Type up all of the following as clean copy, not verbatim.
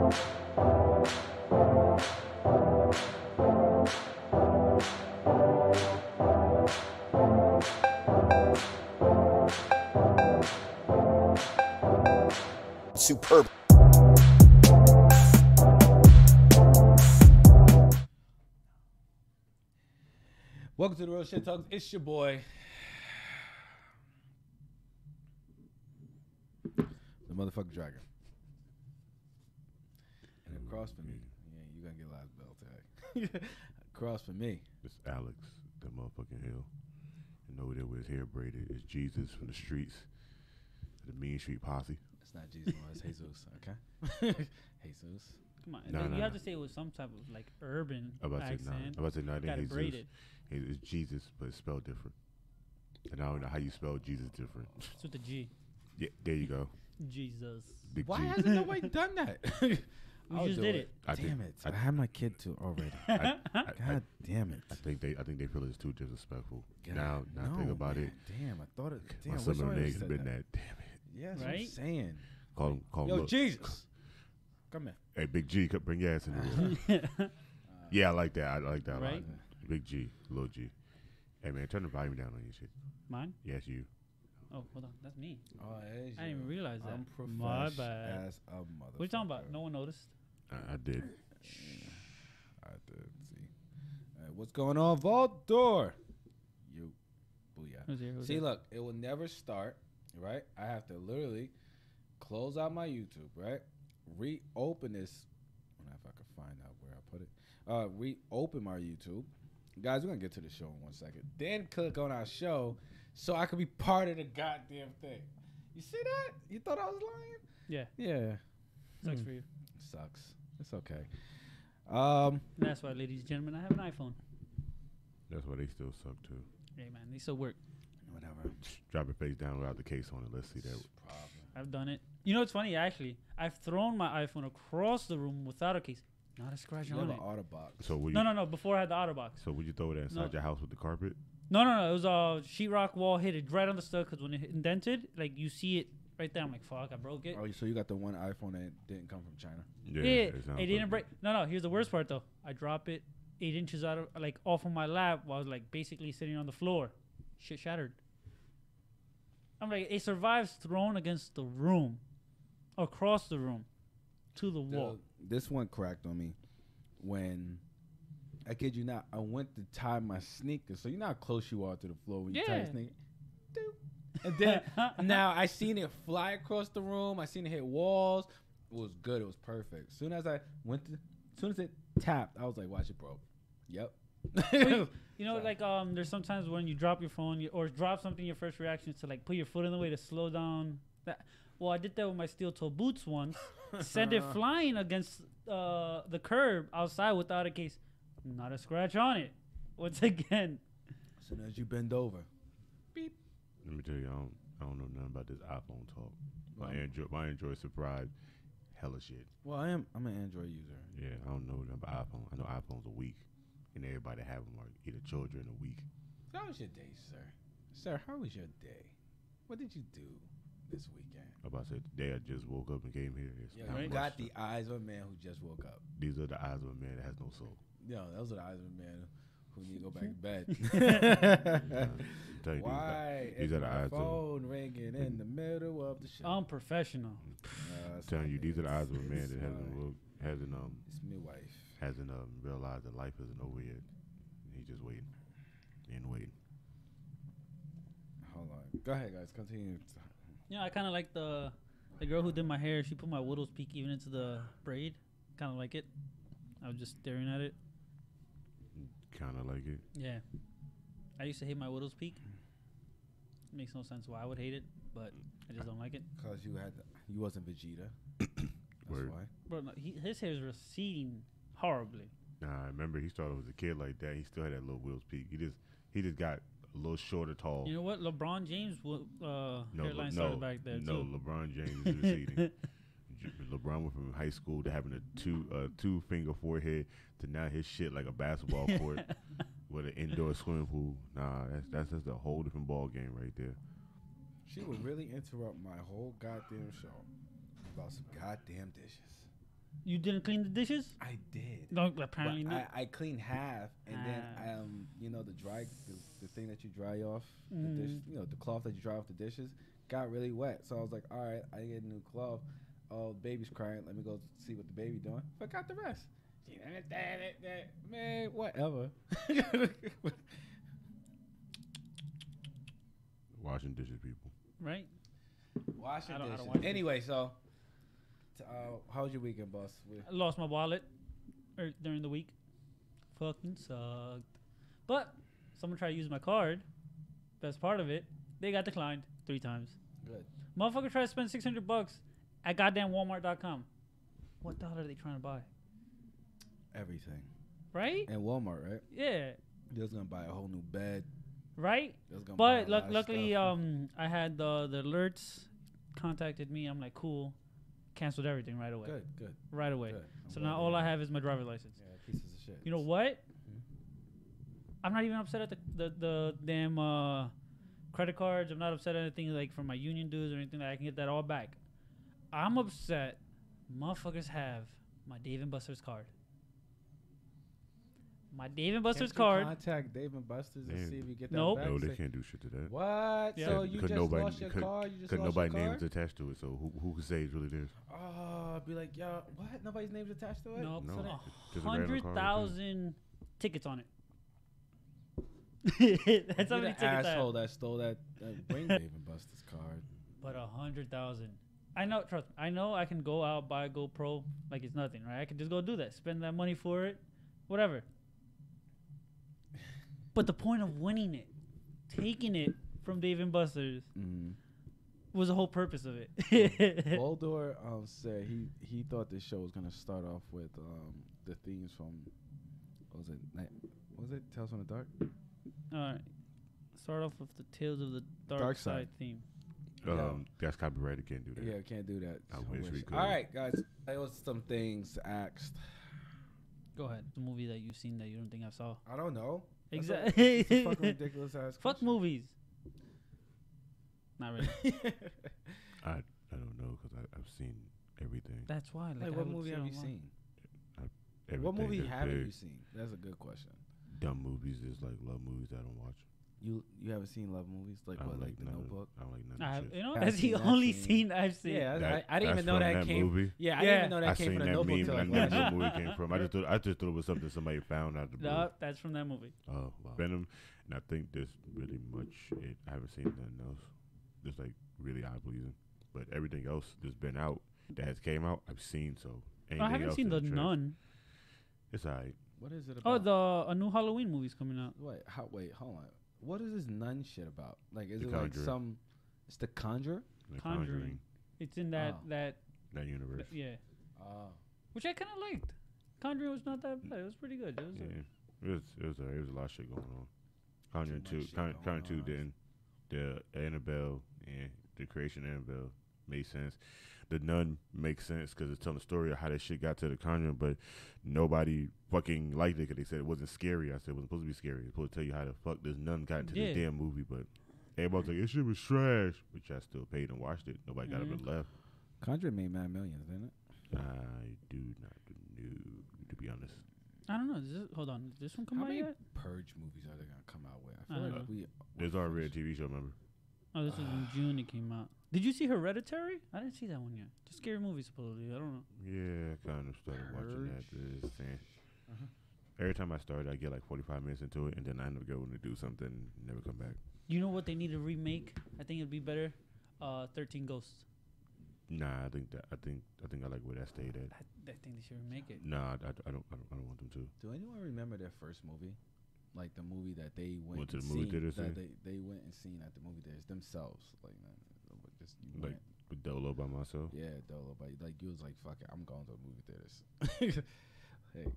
Superb. Welcome to the Real Shit Talkers. It's your boy, the motherfucking dragon. And across from me, yeah, you gonna get a last bell tag. Across from me, it's Alex, the motherfucking hill. And over there with his hair braided is Jesus from the streets, the Mean Street Posse. It's not Jesus, no, it's Jesus. Okay, Jesus. Come on, you have to say it with some type of like urban accent. I'm about to say no, got it braided. It's Jesus, but it's spelled different. And I don't know how you spell Jesus different. It's with the G. Yeah, there you go. Jesus. Big Why G. hasn't nobody done that? We just did it. Damn it! I had my kid to already. God damn it! I think they feel it's too disrespectful. God, now think about it. Damn, I thought it. Damn, my son and niggas have been that. Damn it. Yeah, that's right? what I'm saying. Call him. Yo, look. Jesus, come here. Hey, Big G, bring your ass in here. Yeah, I like that. I like that a lot. Right? Big G, little G. Hey man, turn the volume down on your shit. Mine? Yes, you. Oh, hold on. That's me. Oh, I didn't even realize that. I'm My profesh bad. as a motherfucker. What are you talking about? No one noticed. I did. I did. See. All right, what's going on, Vault Door? You. Booyah. Who's here? See, look, it will never start, right? I have to literally close out my YouTube, right? Reopen this. I don't know if I can find out where I put it. Reopen my YouTube. Guys, we're going to get to the show in 1 second. Then click on our show so I can be part of the goddamn thing. You see that? You thought I was lying? Yeah. Yeah. Sucks for you. Sucks. It's okay. That's why, ladies and gentlemen, I have an iPhone. That's why they still suck too. Hey, man, they still work. Whatever. Drop your face down without the case on it. Let's see that. I've done it. You know what's funny? Actually, I've thrown my iPhone across the room without a case. Not a scratch You on have it. an Autobox. So No. Before I had the Autobox. So would you throw that inside your house with the carpet? No. It was a sheetrock wall hit it right on the stud because when it indented, like you see it right there. I'm like, fuck, I broke it. Oh, so you got the one iPhone that didn't come from China? Yeah, it didn't break. No. Here's the worst part though. I drop it 8 inches out of like off of my lap while I was like basically sitting on the floor. Shit shattered. I'm like, it survives thrown against the room, across the room, to the wall. This one cracked on me when, I kid you not, I went to tie my sneakers. So you know how close you are to the floor when you tie your sneakers? And then now I seen it fly across the room. I seen it hit walls. It was good. It was perfect. As soon as it tapped, I was like, watch it broke. Yep. You know, like there's sometimes when you drop your phone or drop something, your first reaction is to like put your foot in the way to slow down. Well, I did that with my steel toe boots once. Sent it flying against the curb outside without a case. Not a scratch on it. Once again. As soon as you bend over, beep. Let me tell you, I don't know nothing about this iPhone talk. My Android surprised hella shit. Well, I'm an Android user. Yeah, I don't know nothing about iPhone. I know iPhones are weak, and everybody have them are either children or weak. How was your day, sir? Sir, how was your day? What did you do this weekend? I'm about to say today I just woke up and came here. You got the eyes of a man who just woke up. These are the eyes of a man that has no soul. Yo, those are the eyes of a man who need to go back to bed. Why these is are the eyes my phone ringing in the middle of the show? Unprofessional. I'm telling you, these are the eyes of a man that hasn't it's my wife. Hasn't realized that life isn't over yet. He's just waiting and waiting. Hold on. Go ahead, guys. Continue. Yeah, I kind of like the girl who did my hair. She put my widow's peak even into the braid. Kind of like it. I was just staring at it. Kind of like it. Yeah. I used to hate my widow's peak. Makes no sense why I would hate it, but I just don't like it. Because you wasn't Vegeta. That's Word. why. Bro, no, his hair is receding horribly. Nah, I remember he started as a kid like that. He still had that little Will's peak. He just got a little shorter, tall. You know what? LeBron James' hairline started back there too. No, LeBron James is receding. LeBron went from high school to having a two finger forehead to now his shit like a basketball court with an indoor swimming pool. Nah, that's just a whole different ball game right there. She would really interrupt my whole goddamn show about some goddamn dishes. You didn't clean the dishes? I did. No, apparently But not. I cleaned half, and then you know the thing that you dry off the dish, you know the cloth that you dry off the dishes got really wet. So I was like, all right, I get a new cloth. Oh, the baby's crying. Let me go see what the baby doing. Forgot the rest. Man, whatever. Washing dishes, people. Right? Washing I don't dishes. wash dishes. Anyway, so how was your weekend, boss? I lost my wallet during the week. Fucking sucked. But someone tried to use my card. Best part of it, they got declined 3 times. Good. Motherfucker tried to spend $600 at goddamn Walmart.com. What the hell are they trying to buy? Everything. Right? And Walmart, right? Yeah. They was gonna buy a whole new bed. Right? They was gonna But buy a lot of luckily, stuff. I had the alerts contacted me. I'm like, cool. Canceled everything right away. Good. Right away. Good. So I'm glad now to all hear I that. have is my driver's license. Yeah, pieces of shit. You know what? Mhm. I'm not even upset at the damn credit cards. I'm not upset at anything like from my union dues or anything. I can get that all back. I'm upset. Motherfuckers have my Dave and Buster's card. My Dave and Buster's Can't you card. contact Dave and Buster's and Man. see if you get that Nope. back? No, they Say, can't do shit to that. What? Yeah. So you just lost your car? You just Because lost nobody your car? names attached to it, so who can say it's really theirs? Oh, be like, yo, what? Nobody's name's attached to it? Nope. No. So that- Just a regular card, 100,000 tickets on it. That's how You're many the tickets I have. asshole that stole that bring Dave and Buster's card. But 100,000. I know. Trust me. I know. I can go out buy a GoPro like it's nothing, right? I can just go do that, spend that money for it, whatever. But the point of winning it, taking it from Dave and Buster's, was the whole purpose of it. Voldor said he thought this show was gonna start off with the themes from what was it Tales from the Dark? All right. Start off with the Tales of the Dark, Dark Side Side. theme. That's copyrighted. Can't do that. Yeah, can't do that. I wish we could. All right, guys. There was some things asked. Go ahead. The movie that you've seen that you don't think I saw. I don't know. Exactly. It's a fucking ridiculous ass. Fuck movies. Not really. I don't know because I've seen everything. That's why. Like, Like, I what would movie sit have you online. seen? Everything What movie that's haven't big. you seen? That's a good question. Dumb movies is like love movies that I don't watch. You haven't seen love movies like I what, don't like The none of- Notebook? I don't like none I of have, shit. you know, I've that's the seen that only scene. scene I've seen. Yeah, That- I didn't even that's know from that came. movie. Yeah, I Yeah. didn't even know that I came seen from The that Notebook meme. till I like knew where last year. the movie came from. I just thought it was something somebody found out the blue. No, that's from that movie. Oh, wow. Venom, and I think there's really much it. I haven't seen nothing else. Just like really eye pleasing, but everything else that's been out that has came out, I've seen. So I anything haven't else seen is The a trash. Nun. It's alright. What is it Oh, about? a new Halloween movie's coming out. Wait, hold on. What is this nun shit about? Like, is The it like Conjuring. some? It's The Conjure. The Conjuring. It's in that Oh. that universe. yeah, Oh, which I kind of liked. Conjuring was not that bad. It was pretty good. It was Yeah, it was a lot of shit going on. Conjuring Too two, much shit going Conjuring two on. didn't. The Annabelle and the creation of Annabelle made sense. The Nun makes sense because it's telling the story of how that shit got to the Conjuring, but nobody fucking liked it because they said it wasn't scary. I said it wasn't supposed to be scary. It's supposed to tell you how the fuck this nun got into this Yeah. damn movie, but everybody was like, this shit was trash, which I still paid and watched it. Nobody got up and left. Conjuring made mad millions, didn't it? I do not know, to be honest. I don't know. Hold on. Did this one come How out many yet? Purge movies are they gonna come out with? I I feel don't like know. we. There's already a TV show, remember? Oh, this was in June. It came out. Did you see Hereditary? I didn't see that one yet. It's a scary movie, supposedly. I don't know. Yeah, I kind of started watching that. Purge. Just saying. Every time I start, I get like 45 minutes into it, and then I end up going to do something, and never come back. You know what they need to remake? I think it'd be better. 13 Ghosts. Nah, I think I like where that stayed at. I think they should remake it. Nah, I don't want them to. Do anyone remember their first movie? Like the movie that they went to and the movie seen, theaters, that yeah? they went and seen at the movie theaters themselves. Like, just you Like went. with Dolo by myself. Yeah, Dolo, but like you was like, fuck it, I'm going to the movie theaters. Hey,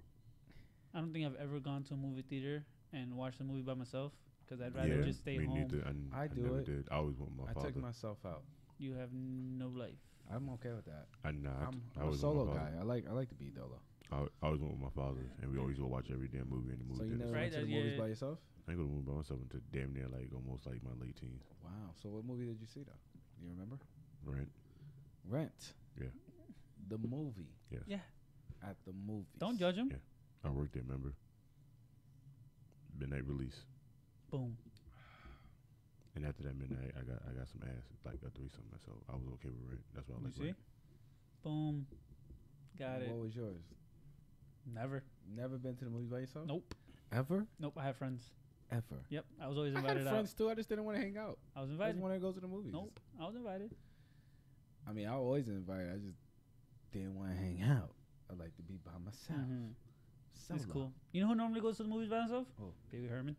I don't think I've ever gone to a movie theater and watched a movie by myself because I'd rather just stay me home. neither. I do never it. did. I always want my I father. took myself out. You have no life. I'm okay with that. I'm I'm a always solo want my guy. father. I like to be Dolo. I always went with my father, and we always go watch every damn movie in the movie So you theaters. never Right, went to the yeah. movies by yourself? I ain't gonna move by myself until damn near like almost like my late teens. Wow. So what movie did you see though? Do you remember? Right? Rent. Yeah. The movie. Yes. Yeah. at the movies. Don't judge him. Yeah. I worked there, remember? Midnight release. Boom. And after that midnight, I got some ass, like a threesome. So I was okay with rent. That's what I You like. see? Rent. Boom. Got it. What was yours? Never. Never been to the movies by yourself? Nope. Ever? Nope. I have friends. Ever. Yep. I was always I invited had out. friends too. I just didn't want to hang out. I was I invited. just wanted to go to the movies. Nope. I was invited. I mean, I was always invited. I just didn't want to hang out. I like to be by myself. Mm-hmm. Solo. That's cool. You know who normally goes to the movies by himself? Oh. Baby Herman.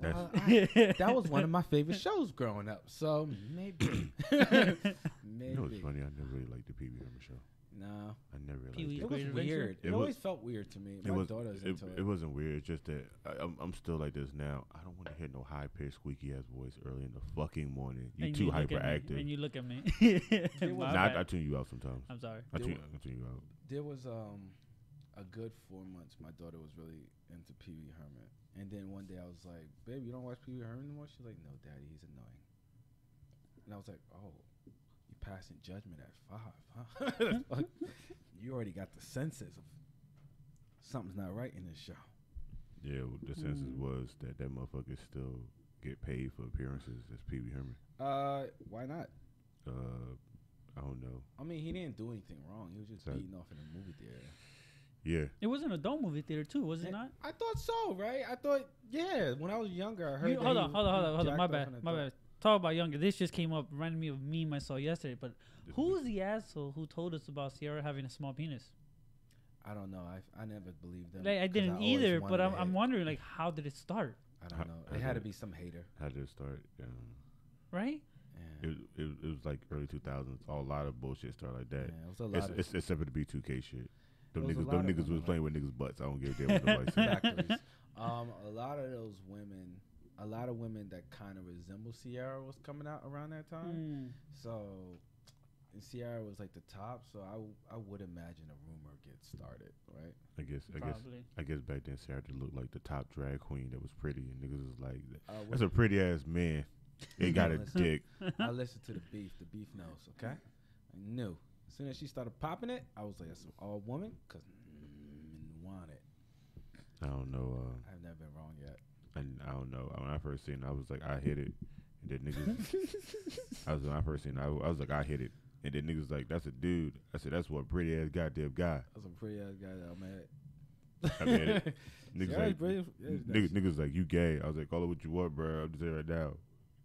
Well, that was one of my favorite shows growing up. So maybe. Maybe. You know what's funny? I never really liked the Pee Wee Herman show. No. I never really Pee-wee's liked It it. was Great Adventure? weird. It It always was- felt weird to me. It My was- daughter's It, into it. it wasn't weird. It's just that I'm still like this now. I don't want to hear no high pitched squeaky ass voice early in the fucking morning. You And too look at me, hyperactive. And you look at me. was- My Nah, bad. I tune you out sometimes. I'm sorry. I There tune you out. There was a good 4 months. My daughter was really into Pee Wee Herman, and then one day I was like, "Babe, you don't watch Pee Wee Herman anymore?" She's like, "No, Daddy, he's annoying." And I was like, "Oh, you passing judgment at 5, huh? Like, you already got the senses of something's not right in this show." Yeah, the census was that motherfucker still get paid for appearances as Pee Wee Herman. Why not? I don't know. I mean, he didn't do anything wrong. He was just So- beating off in a movie theater. Yeah, It was an adult movie theater too, was it not? I thought so, right? I thought, yeah. When I was younger, I heard. You, that hold he on. My jacked off bad. in a My adult- bad. Talk about younger. This just came up, reminded me of meme I saw yesterday. But who's the asshole who told us about Sierra having a small penis? I don't know. I never believed them. Like, I 'cause didn't always either. wanted But to I'm hit. wondering, like, how did it start? I don't know. How It had to did be some hater. how did it start? Right? Yeah. It was like early 2000s. A lot of bullshit started like that. Yeah, it was a lot of It's except for the B2K shit. Them It was a niggas, lot them of niggas women was like- playing with niggas' butts. I don't give a damn what nobody said. factories. A lot of those women, a lot of women that kind of resemble Sierra was coming out around that time. So, and Sierra was like the top. So I would imagine a rumor gets started, right? I guess Probably. back then Sarah just looked like the top drag queen that was pretty, and niggas was like, What- "That's a pretty ass man. He got a Listen. dick." I listened to the beef. The beef knows, okay? I knew. As soon as she started popping it, I was like, that's an all woman, because want it. I don't know. I've never been wrong yet. And I don't know. When I first seen it, I was like, I hit it. And then niggas, when I first seen it, I was like, I hit it. And then niggas like, that's a dude. I said, that's what pretty ass goddamn guy. That's a pretty ass guy that I'm at. I mean, niggas Sierra's like, pretty- yeah, it's nice. niggas like, you gay. I was like, call it what you want, bro. I'm just saying right now.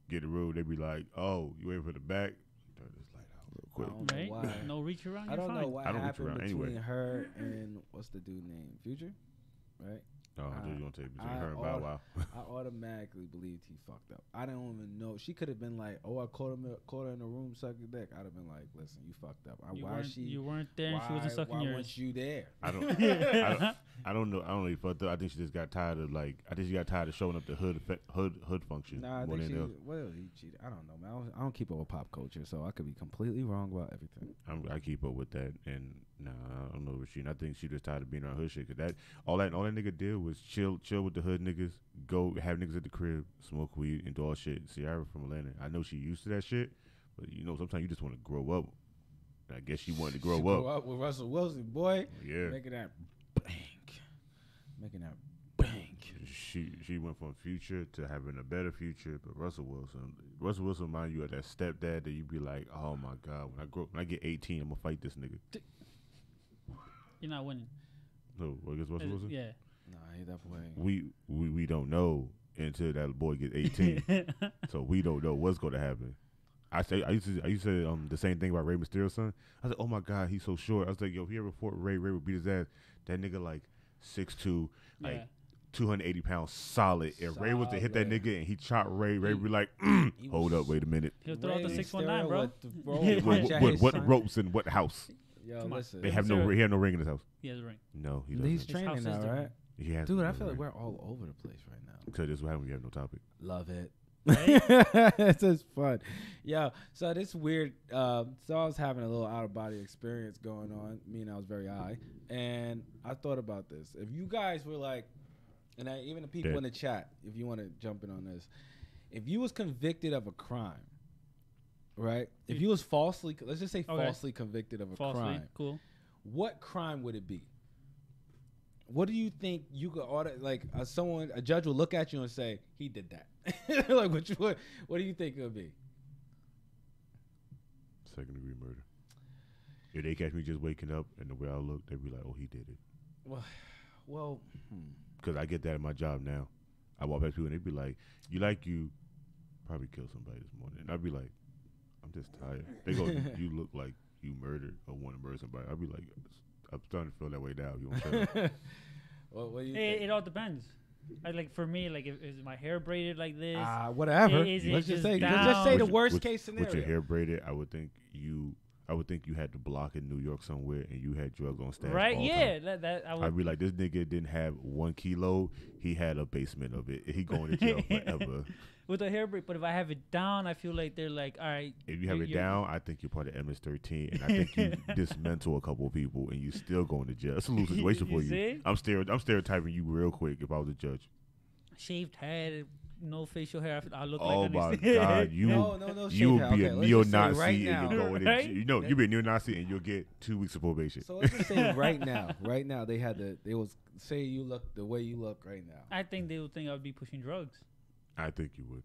Get the room. They be like, oh, you waiting for the back? Turn this light out real quick. I don't know Right? why. No reach around. I You're don't fine. know what I don't reach happened around between anyway. her and what's the dude name? Future, right? Oh, I thought you gonna take between I her and Bow Wow. I automatically believed he fucked up. I don't even know. She could have been like, "Oh, I caught her in the room sucking dick." I'd have been like, "Listen, you fucked up. You weren't there and she wasn't sucking why yours. weren't you there?" I don't know. I don't know if fucked up. I think she just got tired of showing up the hood function. Nah, I more think than she. else. Well, he cheated. I don't know, man. I don't keep up with pop culture, so I could be completely wrong about everything. I keep up with that, and nah, I don't know what she. I think she just tired of being around hood shit. Cause all that nigga did was chill with the hood niggas, go have niggas at the crib, smoke weed, and do all shit. Sierra from Atlanta, I know she used to that shit, but you know sometimes you just want to grow up. And I guess she wanted to grow She up. grew up with Russell Wilson, boy. Yeah, Making that bank. she went from Future to having a better future, but Russell Wilson remind you of that stepdad that you be like, oh my god, when I get 18, I'm gonna fight this nigga. You're not winning. No, I guess Russell Wilson. Yeah. Nah, he that boy. We don't know until that boy gets 18, so we don't know what's gonna happen. I used to say the same thing about Rey Mysterio's son. I was like, oh my god, he's so short. I was like, yo, if he ever fought Ray would beat his ass. That nigga like 6'2", like Yeah. 280 pounds solid. If Ray was to hit that Solid. nigga and he chopped Ray would be like, He hold was up, wait a minute. He'll throw out the Ray 619, bro. Mysterio would throw Yeah. a punch at his What son. ropes in what house? Yo, Come on. listen. He have Mysterio- no ring in his house. He has a ring. No, he He's doesn't. training house now, is different. right? He has Dude, I no feel like ring. we're all over the place right now. So this is what happens when you have no topic. Love it. Right? It's just fun. Yo, so this weird, so I was having a little out of body experience going on. Me and I was very high. And I thought about this. If you guys were like, and even the people Dead. in the chat, if you want to jump in on this, if you was convicted of a crime, right? If you was falsely, let's just say Okay. falsely convicted of a Falsely. crime, Cool. what crime would it be? What do you think you could order? Like a judge will look at you and say he did that. Like what do you think it would be? Second degree murder. If they catch me just waking up and the way I look, they'd be like, "Oh, he did it." Well, because I get that at my job now. I walk past people and they'd be like, "You probably killed somebody this morning." And I'd be like, "I'm just tired." They go, "You look like you murdered or want to murder somebody." I'd be like, "I'm starting to feel that way now." You know what do you think? It all depends. Like for me, like is my hair braided like this? Whatever. Let's just say the worst case scenario. With your hair braided, I would think you had the block in New York somewhere and you had drugs on stash. Right? All Yeah. time. I'd be like, this nigga didn't have 1 kilo. He had a basement of it. He going to jail forever. With the hair braid, but if I have it down, I feel like they're like, all right. If you have it down, I think you're part of MS-13, and I think you dismantle a couple of people, and you still going to jail. It's a lose situation for you. See? I'm stereotyping you real quick. If I was a judge, shaved head, no facial hair, I look oh like. Oh my God, you would be a neo-Nazi, right and you're going right? you'll be a neo-Nazi, and you'll get 2 weeks of probation. So let's just say right now, they was say you look the way you look right now. I think they would think I would be pushing drugs. I think you would.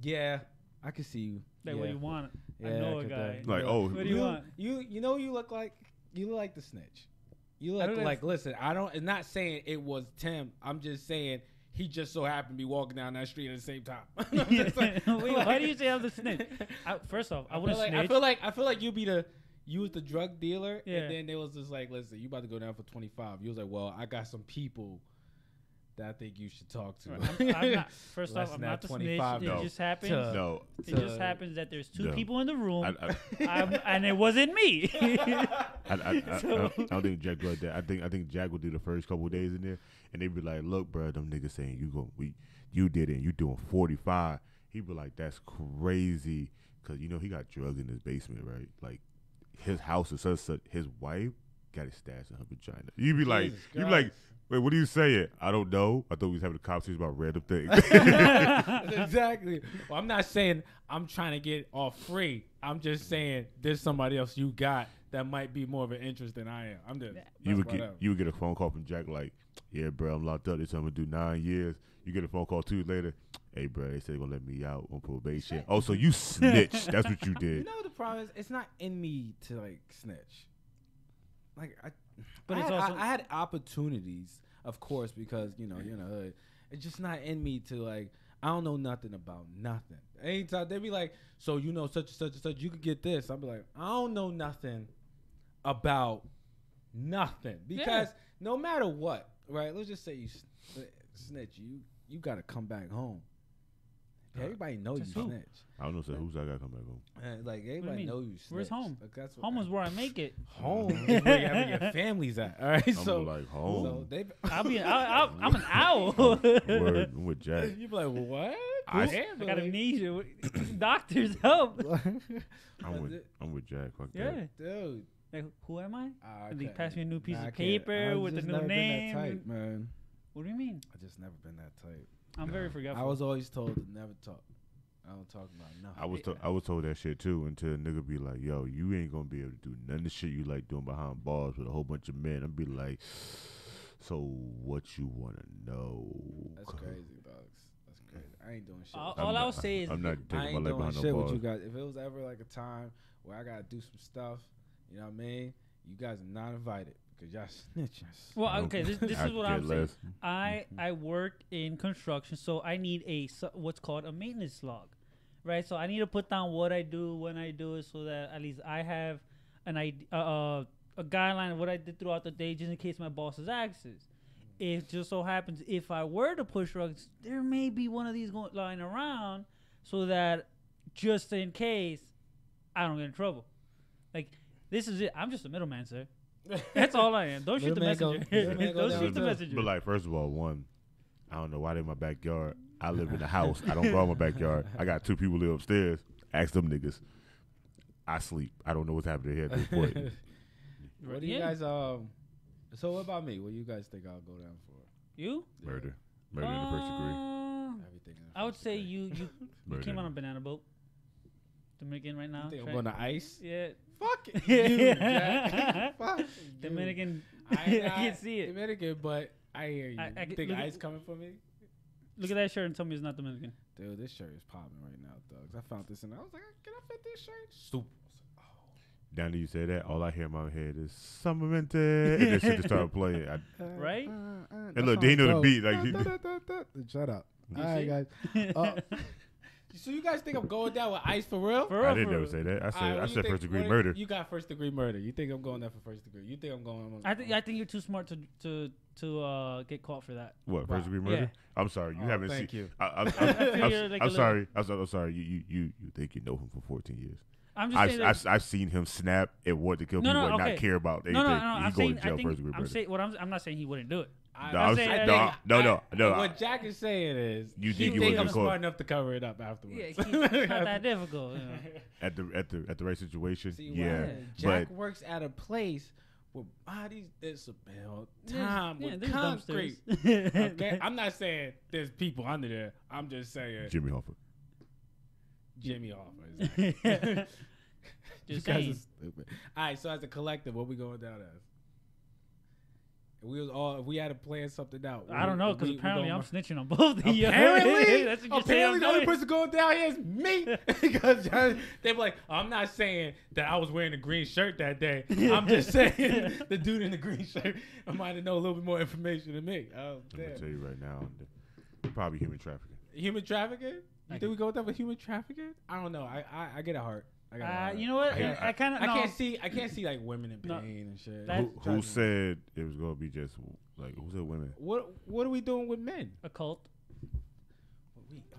Yeah, I can see you. Like, what do you want? Yeah, I know a guy. Like, what do you want? You know you look like the snitch. You look like, listen, I'm not saying it was Tim. I'm just saying he just so happened to be walking down that street at the same time. Wait, why do you say I'm the snitch? First off, I wouldn't snitch. I feel like you was the drug dealer, and then there was just like, listen, you about to go down for 25. You was like, well, I got some people that I think you should talk to. I'm not, first off, I'm not the snitch. It just happens. It just happens that there's two people in the room, and it wasn't me. I don't think Jack like that. I think Jack would do the first couple of days in there, and they'd be like, "Look, bro, them niggas saying you did it. And you doing 45." He'd be like, "That's crazy," because he got drugs in his basement, right? Like his house is such. His wife got his stash in her vagina. You'd be like, wait, what are you saying? I don't know. I thought we was having a conversation about random things. Exactly. Well, I'm not saying I'm trying to get off free. I'm just saying there's somebody else you got that might be more of an interest than I am. I'm just. You would get a phone call from Jack like, "Yeah, bro, I'm locked up. They told me to do 9 years." You get a phone call 2 years later. "Hey, bro, they said they're gonna let me out on probation." Oh, so you snitched. That's what you did. You know the problem is, it's not in me to like snitch. Like I had opportunities, of course, because you're in the hood. It's just not in me to like. I don't know nothing about nothing. Anytime they be like, "So you know such and such and such, you could get this." I'll be like, "I don't know nothing about nothing," because no matter what, right? Let's just say you snitch, you gotta come back home. Everybody know you snitch. I don't know, so who's I gotta come back home? Like everybody know you snitch. Where's home? Like, that's home is where I make it. Home is where your family's at. All right, I'm like home. So I'm an owl. I'm with Jack. You be like, what? I got amnesia. Doctors help. I'm with Jack. Fuck that, dude. Like, who am I? And they pass me a new piece of paper with a new name. Been that type, man. What do you mean? I just never been that type. I'm very forgetful. I was always told to never talk. I don't talk about nothing. I was told that shit too until a nigga be like, "Yo, you ain't gonna be able to do none of the shit you like doing behind bars with a whole bunch of men." I'd be like, "So what you wanna know?" That's crazy, dogs. That's crazy. I ain't doing shit. All I would say is I'm not taking my leg behind no shit bars. with you guys. If it was ever like a time where I gotta do some stuff, you know what I mean? You guys are not invited. Y'all snitches. Well, okay, this is what I'm saying. I work in construction, so I need what's called a maintenance log, right? So I need to put down what I do, when I do it, so that at least I have an idea, a guideline of what I did throughout the day, just in case my bosses asks. It just so happens if I were to push drugs, there may be one of these lying around, so that just in case I don't get in trouble. Like, this is it. I'm just a middleman, sir. That's all I am. Don't shoot the messenger. Don't shoot the messenger. But like, first of all, I don't know why they're in my backyard. I live in the house. I don't go in my backyard. I got 2 people live upstairs. Ask them niggas. I sleep. I don't know what's happening here at this point. What do you guys so what about me? What do you guys think I'll go down for? You? Murder in the first degree. Everything in the I would first say degree. you came on a banana boat. Dominican right now. You think I'm going to ice? Yeah. Fuck you, Jack. Fuck you. Dominican. I can see it. Dominican, but I hear you. I You think Ice coming for me? Look at that shirt and tell me it's not Dominican. Dude, this shirt is popping right now, dogs. I found this and I was like, can I fit this shirt? Stupid. Down you say that, all I hear in my head is Summermente, and then shit just started playing. Right? And look, they know the beat. Like, Shut up. You All right, guys. So you guys think I'm going down with Ice for real? I didn't never say that. I said first degree murder. You got first degree murder. You think I'm going there for first degree? You think I'm going? I think you're too smart to get caught for that. What, first degree murder? Yeah. I'm sorry, you haven't seen. Thank you. I'm sorry. I'm sorry. You think you know him for 14 years. I'm just saying I've seen him snap and want to kill people and not care about anything. He's going to jail first degree murder. I'm not saying he wouldn't do it. No. What Jack is saying is, you he think think I'm smart enough to cover it up afterwards. Yeah, it's not that difficult. You know. At the right situation, See, yeah. Jack But works at a place where bodies disappear time with there's concrete. dumpsters. Okay, I'm not saying there's people under there. I'm just saying Jimmy Hoffa. Jimmy Hoffa. Exactly. You Just guys saying. are stupid. All right, so as a collective, what we going down as? If we had to plan something out. I don't know, because apparently I'm snitching on both of you. Apparently, That's what you're saying. the only person going down here is me. Because they be like, I'm not saying that I was wearing a green shirt that day. I'm just saying the dude in the green shirt might have known a little bit more information than me. Oh, I'm damn. gonna tell you right now, probably human trafficking. Human trafficking? You think we go with that with human trafficking? I don't know. I get a heart. You know what? I kind of. I can't see like women in pain and shit. Who said it was gonna be just like who said women? What are we doing with men? A cult.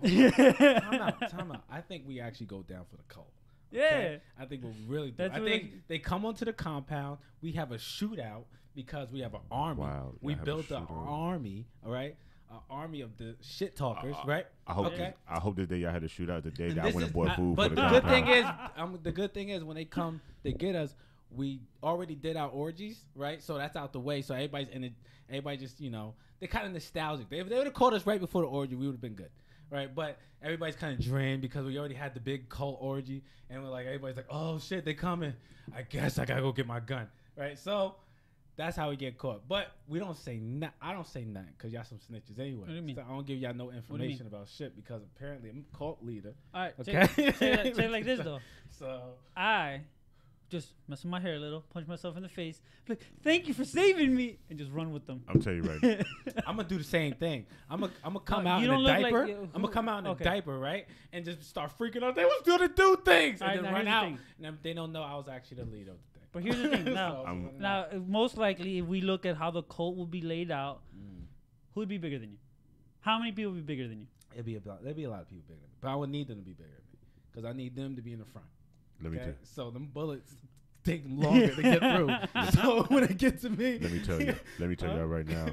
Time out. I think we actually go down for the cult. Yeah. Okay? I think we'll really do. That's I what think they come onto the compound. We have a shootout because we have an army. Wow, we y'all have built a an shootout. army. All right. An army of the shit talkers, right? I hope. Okay. I hope that day y'all had to shoot out the day And that I this went is- and bought food but for the the compound. good thing is when they come, they get us. We already did our orgies, right? So that's out the way. So everybody's in it. Everybody just they're kind of nostalgic. If they would have caught us right before the orgy, we would have been good, right? But everybody's kind of drained because we already had the big cult orgy, and we're like everybody's like, oh shit, they coming. I guess I gotta go get my gun, right? So that's how we get caught. But we don't say I don't say nothing because y'all some snitches anyway. What do you mean? So I don't give y'all no information about shit because apparently I'm a cult leader. All right. Okay. Say it like this though. So I just mess with my hair a little, punch myself in the face, be like, thank you for saving me, and just run with them. I'm telling you right now. I'm gonna do the same thing. I'm gonna come No, out you in a don't look like diaper. you- I'm gonna come out in okay. a diaper, right? And just start freaking out. They was gonna do things, All right, and then now run here's the out. thing. And then they don't know I was actually the leader of the thing. But here's the thing. Now, So, now, most likely, if we look at how the cult will be laid out, who would be bigger than you? How many people would be bigger than you? there'd be a lot of people bigger than me, but I would need them to be bigger than me because I need them to be in the front. Let me Okay? tell. So them bullets take longer to get through. So when it gets to me, Let me tell you. Let me tell you right now.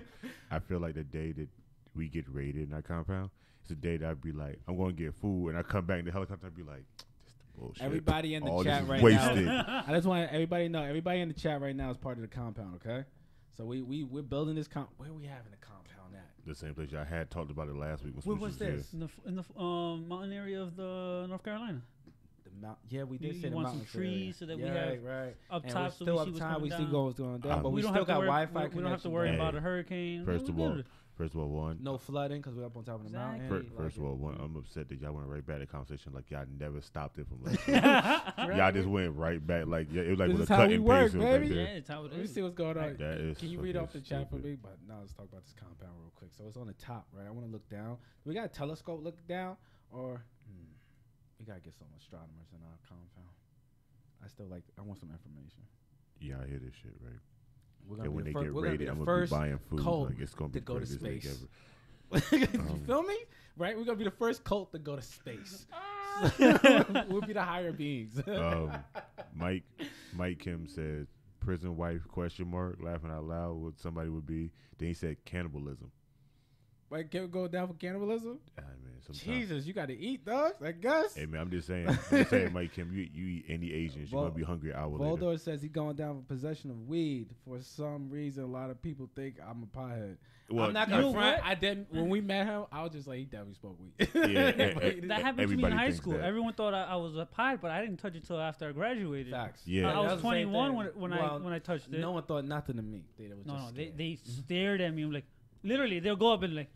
I feel like the day that we get raided in our compound, it's the day that I'd be like, I'm going to get food, and I come back in the helicopter and be like, this the bullshit. everybody in the All chat this is right wasted. now. I just want everybody to know. Everybody in the chat right now is part of the compound. Okay, so we're building this where are we having the compound at? The same place y'all had talked about it last week. When Where Switch was this? here. In the mountain area of the North Carolina. The mount. Yeah, we did You say the want some mountains trees area. so that we Yeah, have right. up And top we're so still we up see what's top. coming We see down. what's going down, but We we don't still have to got worry, Wi-Fi. we don't have to connection worry going. about a hurricane. First We're of all, good. First of all, one. No flooding because we're up on top of the mountain. Exactly. First of all, one, I'm upset that y'all went right back to the conversation like y'all never stopped it from like Right. y'all just went right back like it was like This with is a how cut we and work, paste. It was right baby. Yeah, there. it's how it Let me is. see what's going on. That is Can you read fucking off the chat for stupid. me? But now let's talk about this compound real quick. So it's on the top, right? I want to look down. We got a telescope look down, or we gotta get some astronomers in our compound. I want some information. Yeah, I hear this shit, right? We're And gonna when be they the first. get We're gonna be raided, the I'm gonna be first buying food. cult Like it's gonna be to go to the greatest thing space. ever. You feel me? Right? We're gonna be the first cult to go to space. We'll be the higher beings. Mike Kim said prison wife ? Laughing out loud. What somebody would be. Then he said cannibalism. Like, can we go down for cannibalism? Man, sometimes. Jesus, you got to eat, dog. I guess. Hey, man, I'm just saying, Mike Kim, you eat any Asians, you're going to be hungry an hour later. Voldor says he's going down for possession of weed. For some reason, a lot of people think I'm a pothead. Well, I'm not going to front. I didn't. When we met him, I was just like, he definitely smoke weed. Yeah, that happened to me in high school. that. Everyone thought I was a pipe, but I didn't touch it till after I graduated. Facts. Yeah. I was 21 when I touched it. No one thought nothing of me. They stared at me. I'm like, literally, they'll go up and like,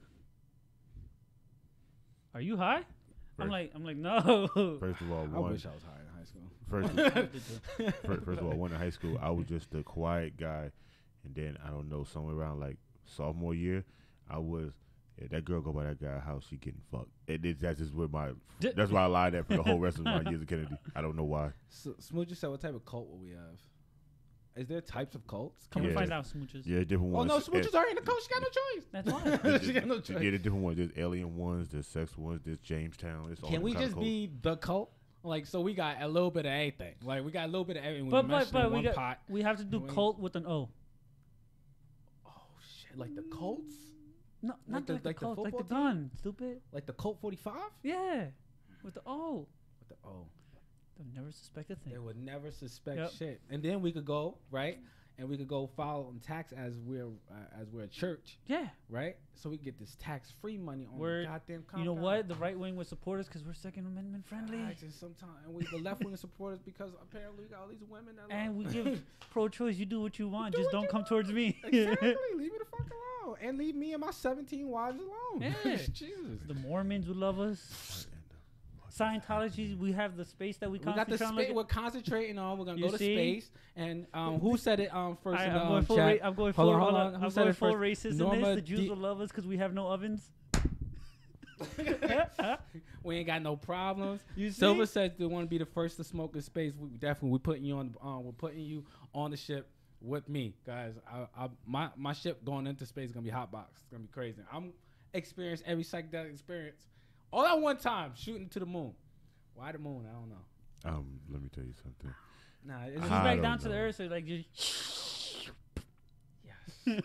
"Are you high?" I'm like, no. First of all, I wish I was high in high school. First of all, when in high school, I was just the quiet guy, and then I don't know, somewhere around like sophomore year, I was. Yeah, that girl go by that guy's house, she getting fucked. That's just where that's why I lied at for the whole rest of my years of Kennedy. I don't know why. So, Smooch said, what type of cult will we have? Is there types of cults? Come find out, Smooches. Yeah, different ones. Oh, no, Smooches are in the cult. She got no choice. That's why. She got no choice. Yeah, the different ones. There's alien ones, there's sex ones, there's Jamestown. Can we just be the cult? Like, so we got a little bit of everything. Like, we got a little bit of everything. But we have to do cult with an O. Oh, shit. Like the cults? No, not like the cult, like the gun, stupid. Like the Colt 45? Yeah, with the O. With the O. They'll never suspect a thing. They would never suspect shit. And then we could go, right? And we could go file on tax as we're a church. Yeah. Right? So we get this tax-free money on the goddamn compound. You know what? The right wing would support us because we're Second Amendment friendly. Sometimes, and the left wing support us because apparently we got all these women that and we give pro-choice. You do what you want. Just don't come towards me. Exactly. Leave me the fuck alone. And leave me and my 17 wives alone. Yeah. Jesus. The Mormons would love us. Scientology, we have the space that we got the space we're concentrating on. We're gonna go to space. And who said it first? I'm going full. I'm going full. I'm going full racist in this. The Jews will love us because we have no ovens. We ain't got no problems. Silver says they want to be the first to smoke in space. We're putting you on. We're putting you on the ship with me, guys. My ship going into space is gonna be hot box. It's gonna be crazy. I'm experienced every psychedelic experience. All at one time, shooting to the moon. Why the moon? I don't know. Let me tell you something. Nah, it's just back down to the earth. So like just. Yes.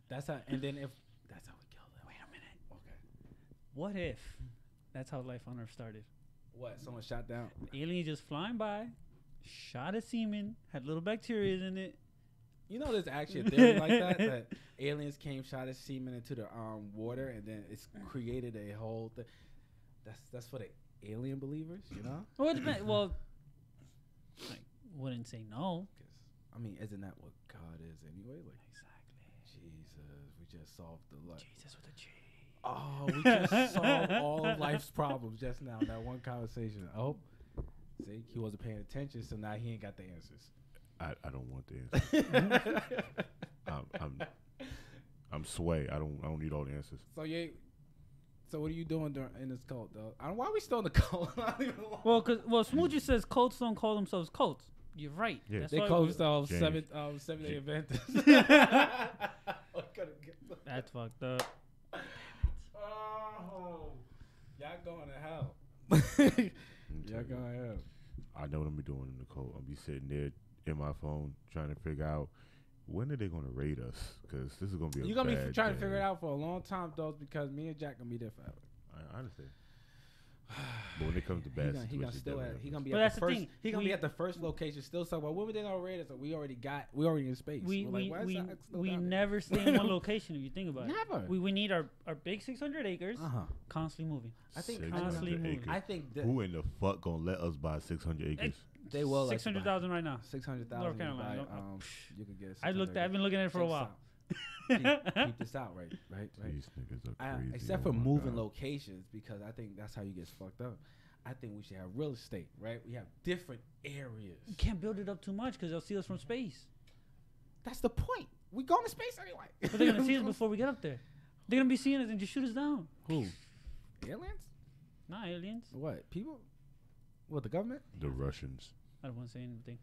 That's how. And then if that's how we kill them. Wait a minute. Okay. What if that's how life on Earth started? What? Someone shot down. Alien just flying by, shot a semen, had little bacteria in it. You know, there's actually a theory like that aliens came, shot a semen into the water, and then it's created a whole thing. That's for the alien believers, you know. Well, I wouldn't say no. I mean, isn't that what God is anyway? Like exactly. Jesus, we just solved the life. Jesus with a G. Oh, we just solved all of life's problems just now. That one conversation. Oh, see, he wasn't paying attention, so now he ain't got the answers. I don't want the answers. I'm sway. I don't need all the answers. So so what are you doing in this cult, though? Why are we still in the cult? Well, Smoochie says cults don't call themselves cults. You're right. Yeah. That's they call themselves seven day Adventists. That's fucked up. Oh, y'all going to hell. Y'all going to hell. I know what I'm be doing in the cult. I'll be sitting there in my phone trying to figure out when are they going to raid us, because this is going to be you're going to be trying to figure it out for a long time, though, because me and Jack going to be there forever. I understand. But when it comes to bad situations, he gonna be at the first. He gonna be at the first location. Still talking about when were they gonna raid us? So we already in space. We never stay in one location. If you think about it, never. We need our big 600 acres, constantly moving. I think constantly moving. I think who in the fuck gonna let us buy 600 acres? They will. 600,000 right now. 600,000. North Carolina. You could get. I've been looking at it for a while. Keep this out, right. These niggas are crazy. Except for moving locations, because I think that's how you get fucked up. I think we should have real estate, right? We have different areas. You can't build it up too much because they'll see us from space. That's the point. We going to space anyway. But they're gonna see us before we get up there. They're gonna be seeing us and just shoot us down. Who? Aliens? Not aliens. What? People? What? The government? The Russians. I don't want to say anything.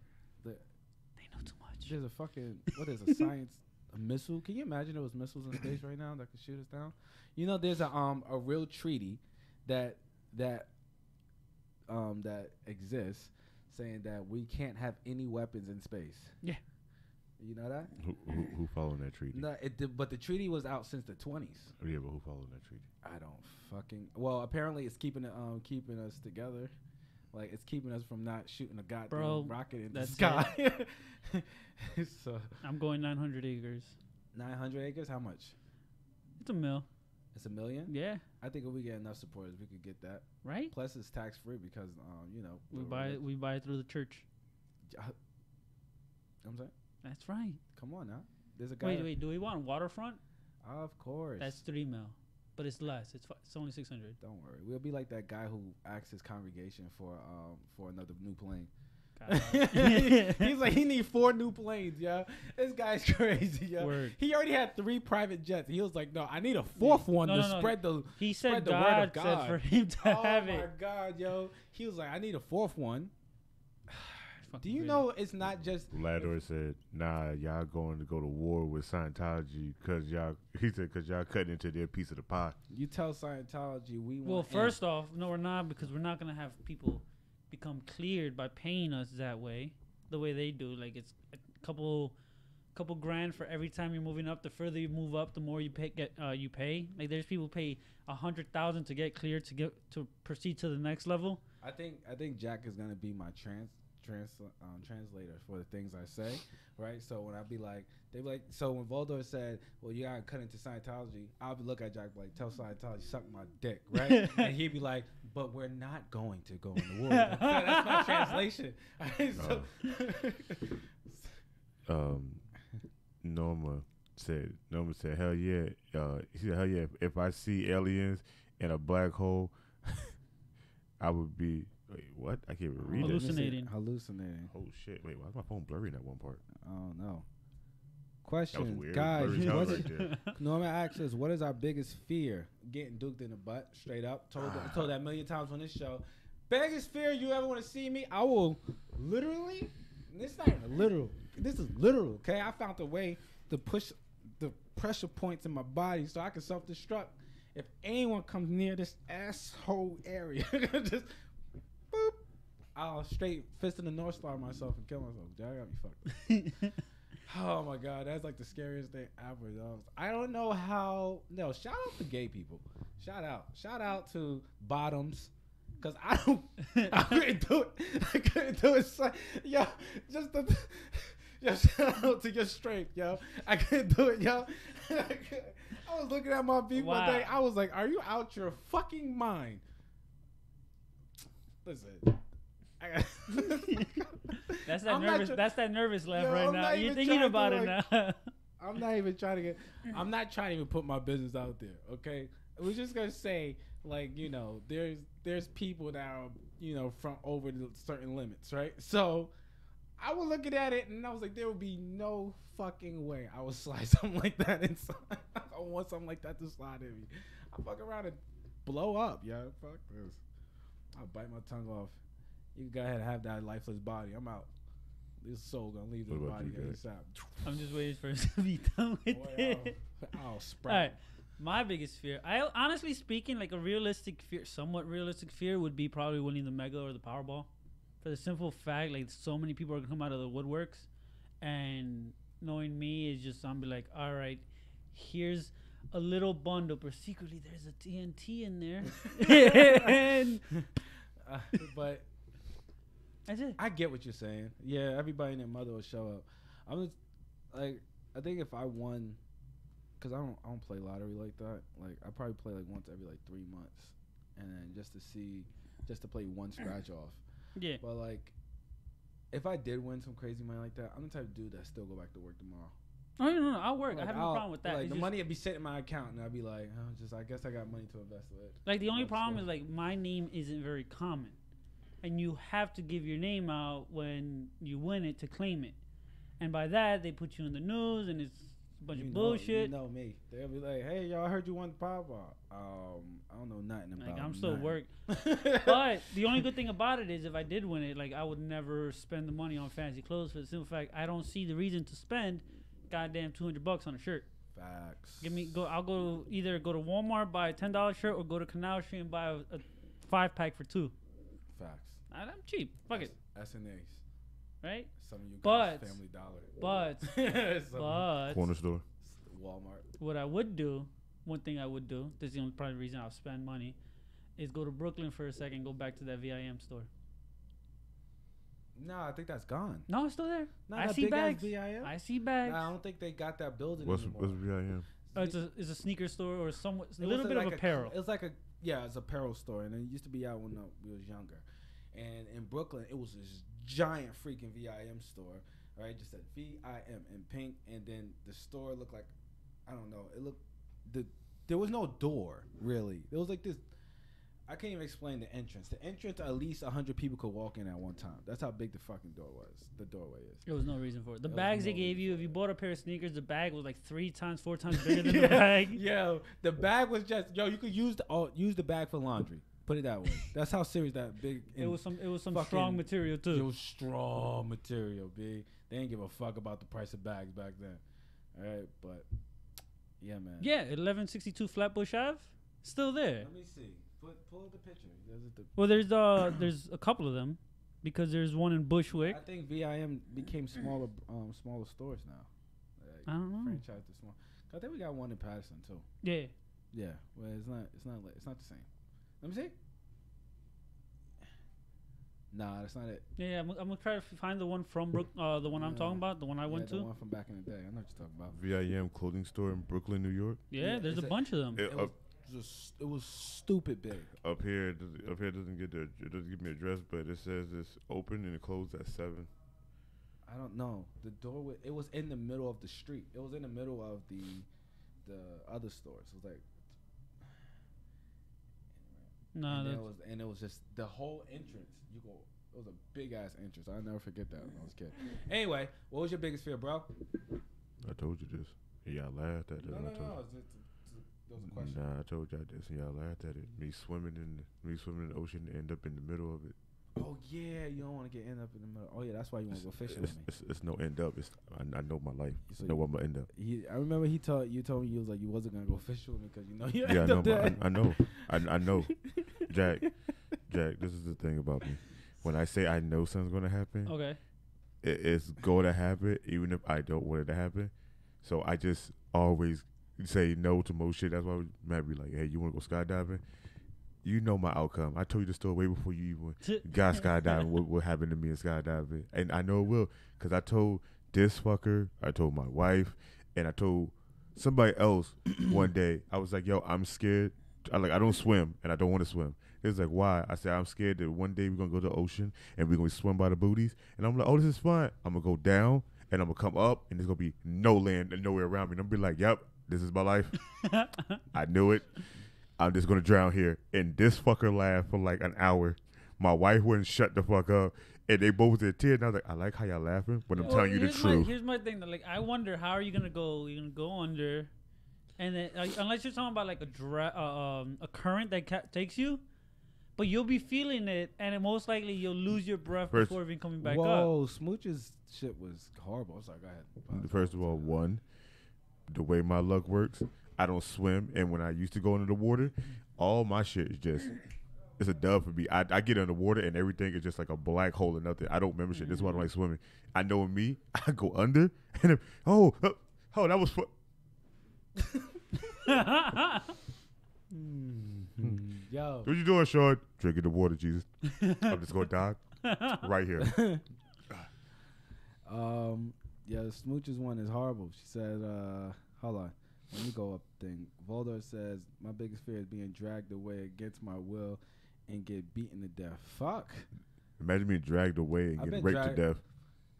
They know too much. There's a fucking what is a science a missile? Can you imagine there was missiles in space right now that could shoot us down? You know, there's a real treaty that exists saying that we can't have any weapons in space. Yeah. You know that? Who followed that treaty? No, but the treaty was out since the 20s. Yeah, but who followed that treaty? I don't fucking. Well, apparently it's keeping us together. Like it's keeping us from not shooting a goddamn rocket in the sky. So I'm going 900 acres. 900 acres? How much? It's $1 million. It's $1 million? Yeah. I think if we get enough supporters, we could get that. Right? Plus, it's tax free because you know we buy it through the church. I'm saying. That's right. Come on now. There's a guy. Wait. Do we want waterfront? Of course. That's $3 million, but it's less. It's only 600. Don't worry. We'll be like that guy who asked his congregation for another new plane. He's like, he needs 4 new planes, yo. This guy's crazy, yo. Word. He already had 3 private jets. He was like, no, I need a 4th one to spread the. He said spread the God word of God said for him to have it. Oh my God, yo. He was like, I need a 4th one. Do you know it's not just Lador said, nah, y'all going to go to war with Scientology because y'all cutting into their piece of the pie. You tell Scientology we want. Well, first off, no, we're not, because we're not gonna have people become cleared by paying us that way, the way they do. Like it's a couple grand for every time you're moving up. The further you move up, the more you pay. Like there's people pay $100,000 to get cleared to proceed to the next level. I think Jack is gonna be my translator for the things I say, right? So when they be like, so when Voldor said, well, you gotta cut into Scientology, I'll be look at Jack like, tell Scientology, suck my dick, right? And he'd be like, but we're not going to go into war. So that's my translation. Norma said, hell yeah. He said, hell yeah, if I see aliens in a black hole, I would be. Wait, what? I can't even read Hallucinating. Oh shit! Wait, why is my phone blurry in that one part? Oh no. Question, that was weird. Guys. Norman asks us, "What is our biggest fear?" Getting duked in the butt, straight up. Told that 1,000,000 times on this show. Biggest fear you ever want to see me? I will literally. This is not even literal. This is literal. Okay, I found a way to push the pressure points in my body so I can self-destruct if anyone comes near this asshole area. Just. Boop. I'll straight fist in the North Star myself and kill myself. That got me fucked up. Oh my God, that's like the scariest thing ever, though. I don't know how. No, shout out to gay people. Shout out to bottoms, cause I couldn't do it. I couldn't do it. Yo, shout out to your strength, yo. I couldn't do it, yo. I was looking at my beat one day. I was like, are you out your fucking mind? Listen, that's that nervous laugh right now. You're thinking about it now. I'm not trying to even put my business out there. Okay, we're just gonna say, like, you know, there's people that are, you know, from over the certain limits, right? So I was looking at it and I was like, there would be no fucking way I would slide something like that inside. I want something like that to slide in me. I fuck around and blow up, yo. Fuck this. I'll bite my tongue off. You can go ahead and have that lifeless body. I'm out. This soul gonna leave this body ASAP. I'm just waiting for it to be done with it. I'll sprout. All right. My biggest fear, honestly speaking, like a realistic fear, somewhat realistic fear, would be probably winning the Mega or the Powerball. For the simple fact, like, so many people are gonna come out of the woodworks, and knowing me is just, I'm be like, all right, here's a little bundle, but secretly there's a TNT in there. And but that's it. I get what you're saying. Yeah, everybody and their mother will show up. I think if I won, because I don't play lottery like that. Like, I probably play like once every like 3 months, and then just to play one scratch off. Yeah. But like, if I did win some crazy money like that, I'm the type of dude that still go back to work tomorrow. Oh, no, I'll work. Like, I have no problem with that. Like, the money would be sitting in my account, and I'd be like, I guess I got money to invest with. Like, the only problem is, like, my name isn't very common, and you have to give your name out when you win it to claim it, and by that they put you in the news, and it's a bunch of bullshit. You know me. They'll be like, hey, y'all, I heard you won the Powerball. I don't know nothing about it. Like, I'm still working. But the only good thing about it is, if I did win it, like, I would never spend the money on fancy clothes, for the simple fact I don't see the reason to spend goddamn $200 on a shirt. Facts. I'll either go to Walmart, buy a $10 shirt, or go to Canal Street and buy a 5-pack for $2. Facts. I'm cheap. Fuck it. S&A's. right? Some of you But- guys, Family Dollar. But but Corner store. Walmart. what I would do, one thing I would do, this is the only probably reason I'll spend money, is go to Brooklyn for a second, go back to that VIM store. No, I think that's gone. No, it's still there. Not I that see big ass bags. VIM. I see bags. Nah, I don't think they got that building What's anymore. VIM? It's a sneaker store or somewhat a It little was bit like of apparel. It was like it's apparel store, and it used to be out when we was younger. And in Brooklyn, it was this giant freaking VIM store, right? Just said VIM in pink, and then the store looked like, I don't know, it looked there was no door really. It was like this. I can't even explain the entrance. The entrance, at least 100 people could walk in at one time. That's how big the fucking door was. The doorway is. There was no reason for it. The There was bags no they gave reason you, for if you it. bought a pair of sneakers, the bag was like 3 times, 4 times bigger than the bag. Yo, the bag was just you could use the bag for laundry. Put it that way. That's how serious that big. It was some fucking- strong material It too. was strong material, big. They didn't give a fuck about the price of bags back then. All right, but yeah, man. Yeah, 1162 Flatbush Ave, still there. Let me see. Pull up the picture. Well, there's a couple of them, because there's one in Bushwick. I think VIM became smaller stores now. Like, I don't know. franchise to small. I think we got one in Patterson too. Yeah. Yeah, well, it's not the same. Let me see. Nah, that's not it. Yeah, I'm gonna try to find the one from the one I'm Yeah. talking about, the one I went The to. one from back in the day. I know what you're talking about. VIM clothing store in Brooklyn, New York. Yeah, Yeah, there's a it's bunch of them. It was stupid big. Up here doesn't give me address, but it says it's open and it closed at 7. I don't know. The door it was in the middle of the street. It was in the middle of the other stores. It was like No, and it was just the whole entrance. It was a big ass entrance. I'll never forget that when I was a kid. Anyway, what was your biggest fear, bro? I told you this. Y'all laughed at it. No. I told you. There was a question. Nah, I told y'all this, and y'all laughed at it. Me swimming in the ocean and end up in the middle of it. Oh yeah, you don't want to get end up in the middle. Oh yeah, that's why you want to go fishing with me. It's no end up. I know my life. So I know where I'm gonna end up. I remember you told me you was like you wasn't gonna go fishing with me because you know you Yeah, end up there. I know. I know. Jack, this is the thing about me. When I say I know something's gonna happen, okay. it's gonna happen, even if I don't want it to happen. So I just always say no to most shit. That's why Matt be like, "Hey, you want to go skydiving?" You know my outcome. I told you the story way before you even got skydiving. What happened to me in skydiving, and I know it will, because I told this fucker, I told my wife, and I told somebody else one day. I was like, "Yo, I'm scared. I don't swim, and I don't want to swim." It's like, why? I said, I'm scared that one day we're going to go to the ocean and we're going to swim by the booties. And I'm like, oh, this is fun. I'm going to go down and I'm going to come up and there's going to be no land and nowhere around me. And I'm going to be like, yep, this is my life. I knew it. I'm just going to drown here. And this fucker laughed for like an hour. My wife wouldn't shut the fuck up. And they both did tears. And I was like, I like how y'all laughing, but I'm telling you the truth. Here's my thing. Like, I wonder, how are you going to go? You're going to go under. And then, unless you're talking about like a current that takes you. But you'll be feeling it, and it most likely you'll lose your breath before even coming back up. Whoa, Smooch's shit was horrible. Sorry, go ahead. First of all, one, the way my luck works, I don't swim, and when I used to go into the water, all my shit is just, it's a dub for me. I get in the water, and everything is just like a black hole or nothing. I don't remember shit. This is why I don't like swimming. I know me, I go under, and if, that was fun. Yo. What you doing, Sean? Drinking the water, Jesus. I'm just gonna die right here. Yeah, the Smooch's one is horrible. She said, hold on. Let me go up thing. Voldor says, my biggest fear is being dragged away against my will and get beaten to death. Fuck. Imagine being dragged away and I've getting been raped to death.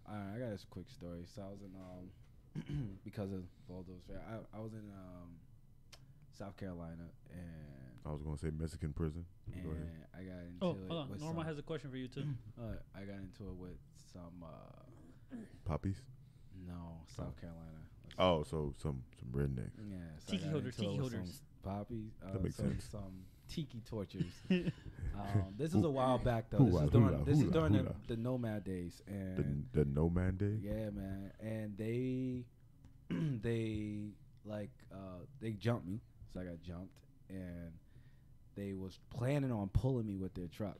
Alright, I got this quick story. So I was in because of Voldor's fear. I was in South Carolina, and I was gonna say Mexican prison. Go ahead. I got into Oh, it. hold on. with Norma some- has a question for you too. I got into it with some Poppies. no South Carolina. Oh, so some redneck. Yeah, so Tiki I got holders, into it tiki with holders. some poppies. That makes sense. Some tiki tortures. This was a while back though. Hula, This is hula, during hula. the Nomad days, and The Nomad Day. yeah, man, and they they jumped me, so I got jumped, and they was planning on pulling me with their truck,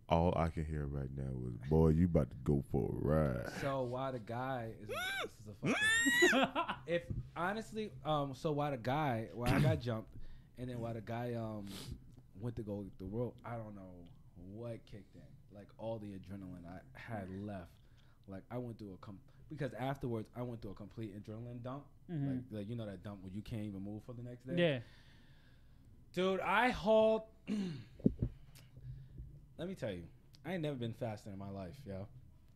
All I can hear right now is, boy, you about to go for a ride. So why the guy is this is a fucking if honestly, so why I got jumped, and then why the guy went to go get the rope, I don't know what kicked in. Like all the adrenaline I had left. Like I went through because afterwards I went through a complete adrenaline dump. Like you know that dump where you can't even move for the next day. Yeah. Dude, I hauled. Let me tell you, I ain't never been faster in my life, yo.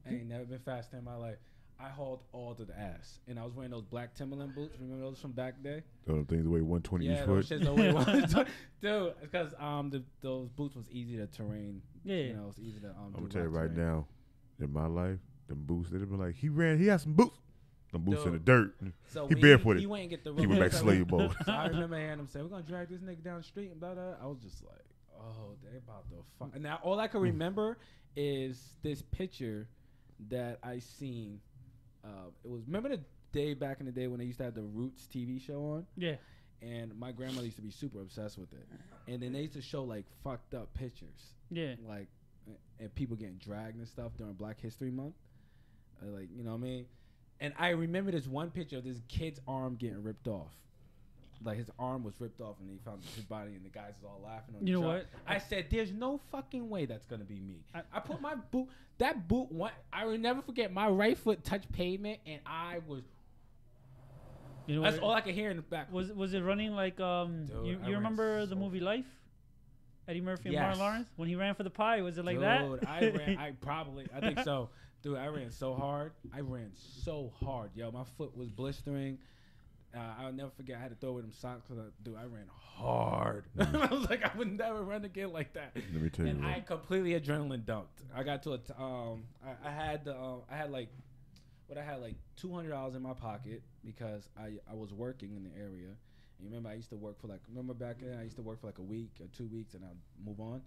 I ain't never been faster in my life. I hauled all to the ass, and I was wearing those black Timberland boots. Remember those from back day? Those things weigh 120 each Yeah, foot. those shits don't weigh 120. Dude, because those boots was easy to terrain. Yeah. You know, it's easy to I'm do gonna tell you right terrain. now, in my life, them boots, they'd have been like, he had some boots. Them boots in the dirt. So He barefooted. He went and get the He went back to slave mode. So I remember hearing him say, "We're gonna drag this nigga down the street," and blah blah. I was just like, "Oh, they about to fuck." And now all I can remember is this picture that I seen. It was remember the day back in the day when they used to have the Roots TV show on. Yeah. And my grandmother used to be super obsessed with it. And then they used to show like fucked up pictures. Yeah. Like, and people getting dragged and stuff during Black History Month. Like, you know what I mean? And I remember this one picture of this kid's arm getting ripped off. Like his arm was ripped off and he found his body and the guys was all laughing on You the know truck. what? I said, there's no fucking way that's going to be me. I put my boot, I will never forget my right foot touched pavement and I was, You know that's what? all I could hear in the back. Was it running like Dude, you remember the movie Life? Eddie Murphy and Yes. Martin Lawrence when he ran for the pie, was it like Dude, that? I think so. Dude, I ran so hard. Yo, my foot was blistering. I'll never forget. I had to throw away them socks because I ran hard. I was like, I would never run again like that. Let me tell you, And I completely adrenaline dumped. I got to I had like $200 in my pocket because I was working in the area. And you remember I used to work for back then I used to work for like a week or 2 weeks and I'd move on.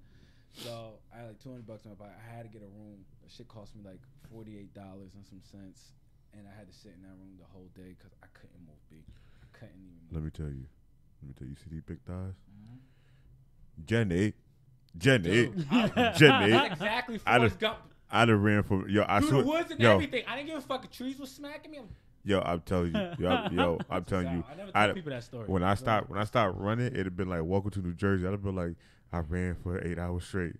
So I had like $200 in my pocket. I had to get a room. That shit cost me like $48 and some cents. And I had to sit in that room the whole day because I couldn't move, B. I couldn't even move. Let me tell you. You see these big thighs? Mm-hmm. Jenny. Dude, that's exactly Forrest Gump. I'd have ran from Through the woods and everything. I didn't give a fuck if trees was smacking me. I'm telling you. I'm telling you. I never tell people that story. When I stopped running, it'd have been like welcome to New Jersey. I'd have been like, I ran for 8 hours straight.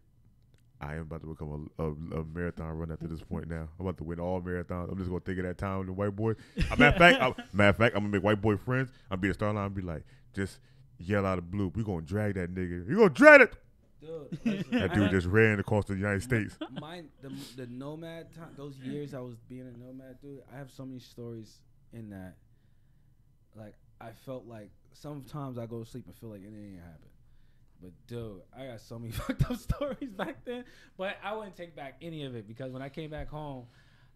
I am about to become a marathon runner after this point now. I'm about to win all marathons. I'm just gonna think of that time with the white boy. Matter of fact, I'm gonna make white boy friends. I'm be the star line and be like, just yell out of blue. We gonna drag that nigga. You gonna drag it? Dude, listen, That dude just ran across the United States. The nomad time, those years I was being a nomad, dude. I have so many stories in that. Like I felt like sometimes I go to sleep and feel like it ain't happened. But dude, I got so many fucked up stories back then. But I wouldn't take back any of it because when I came back home,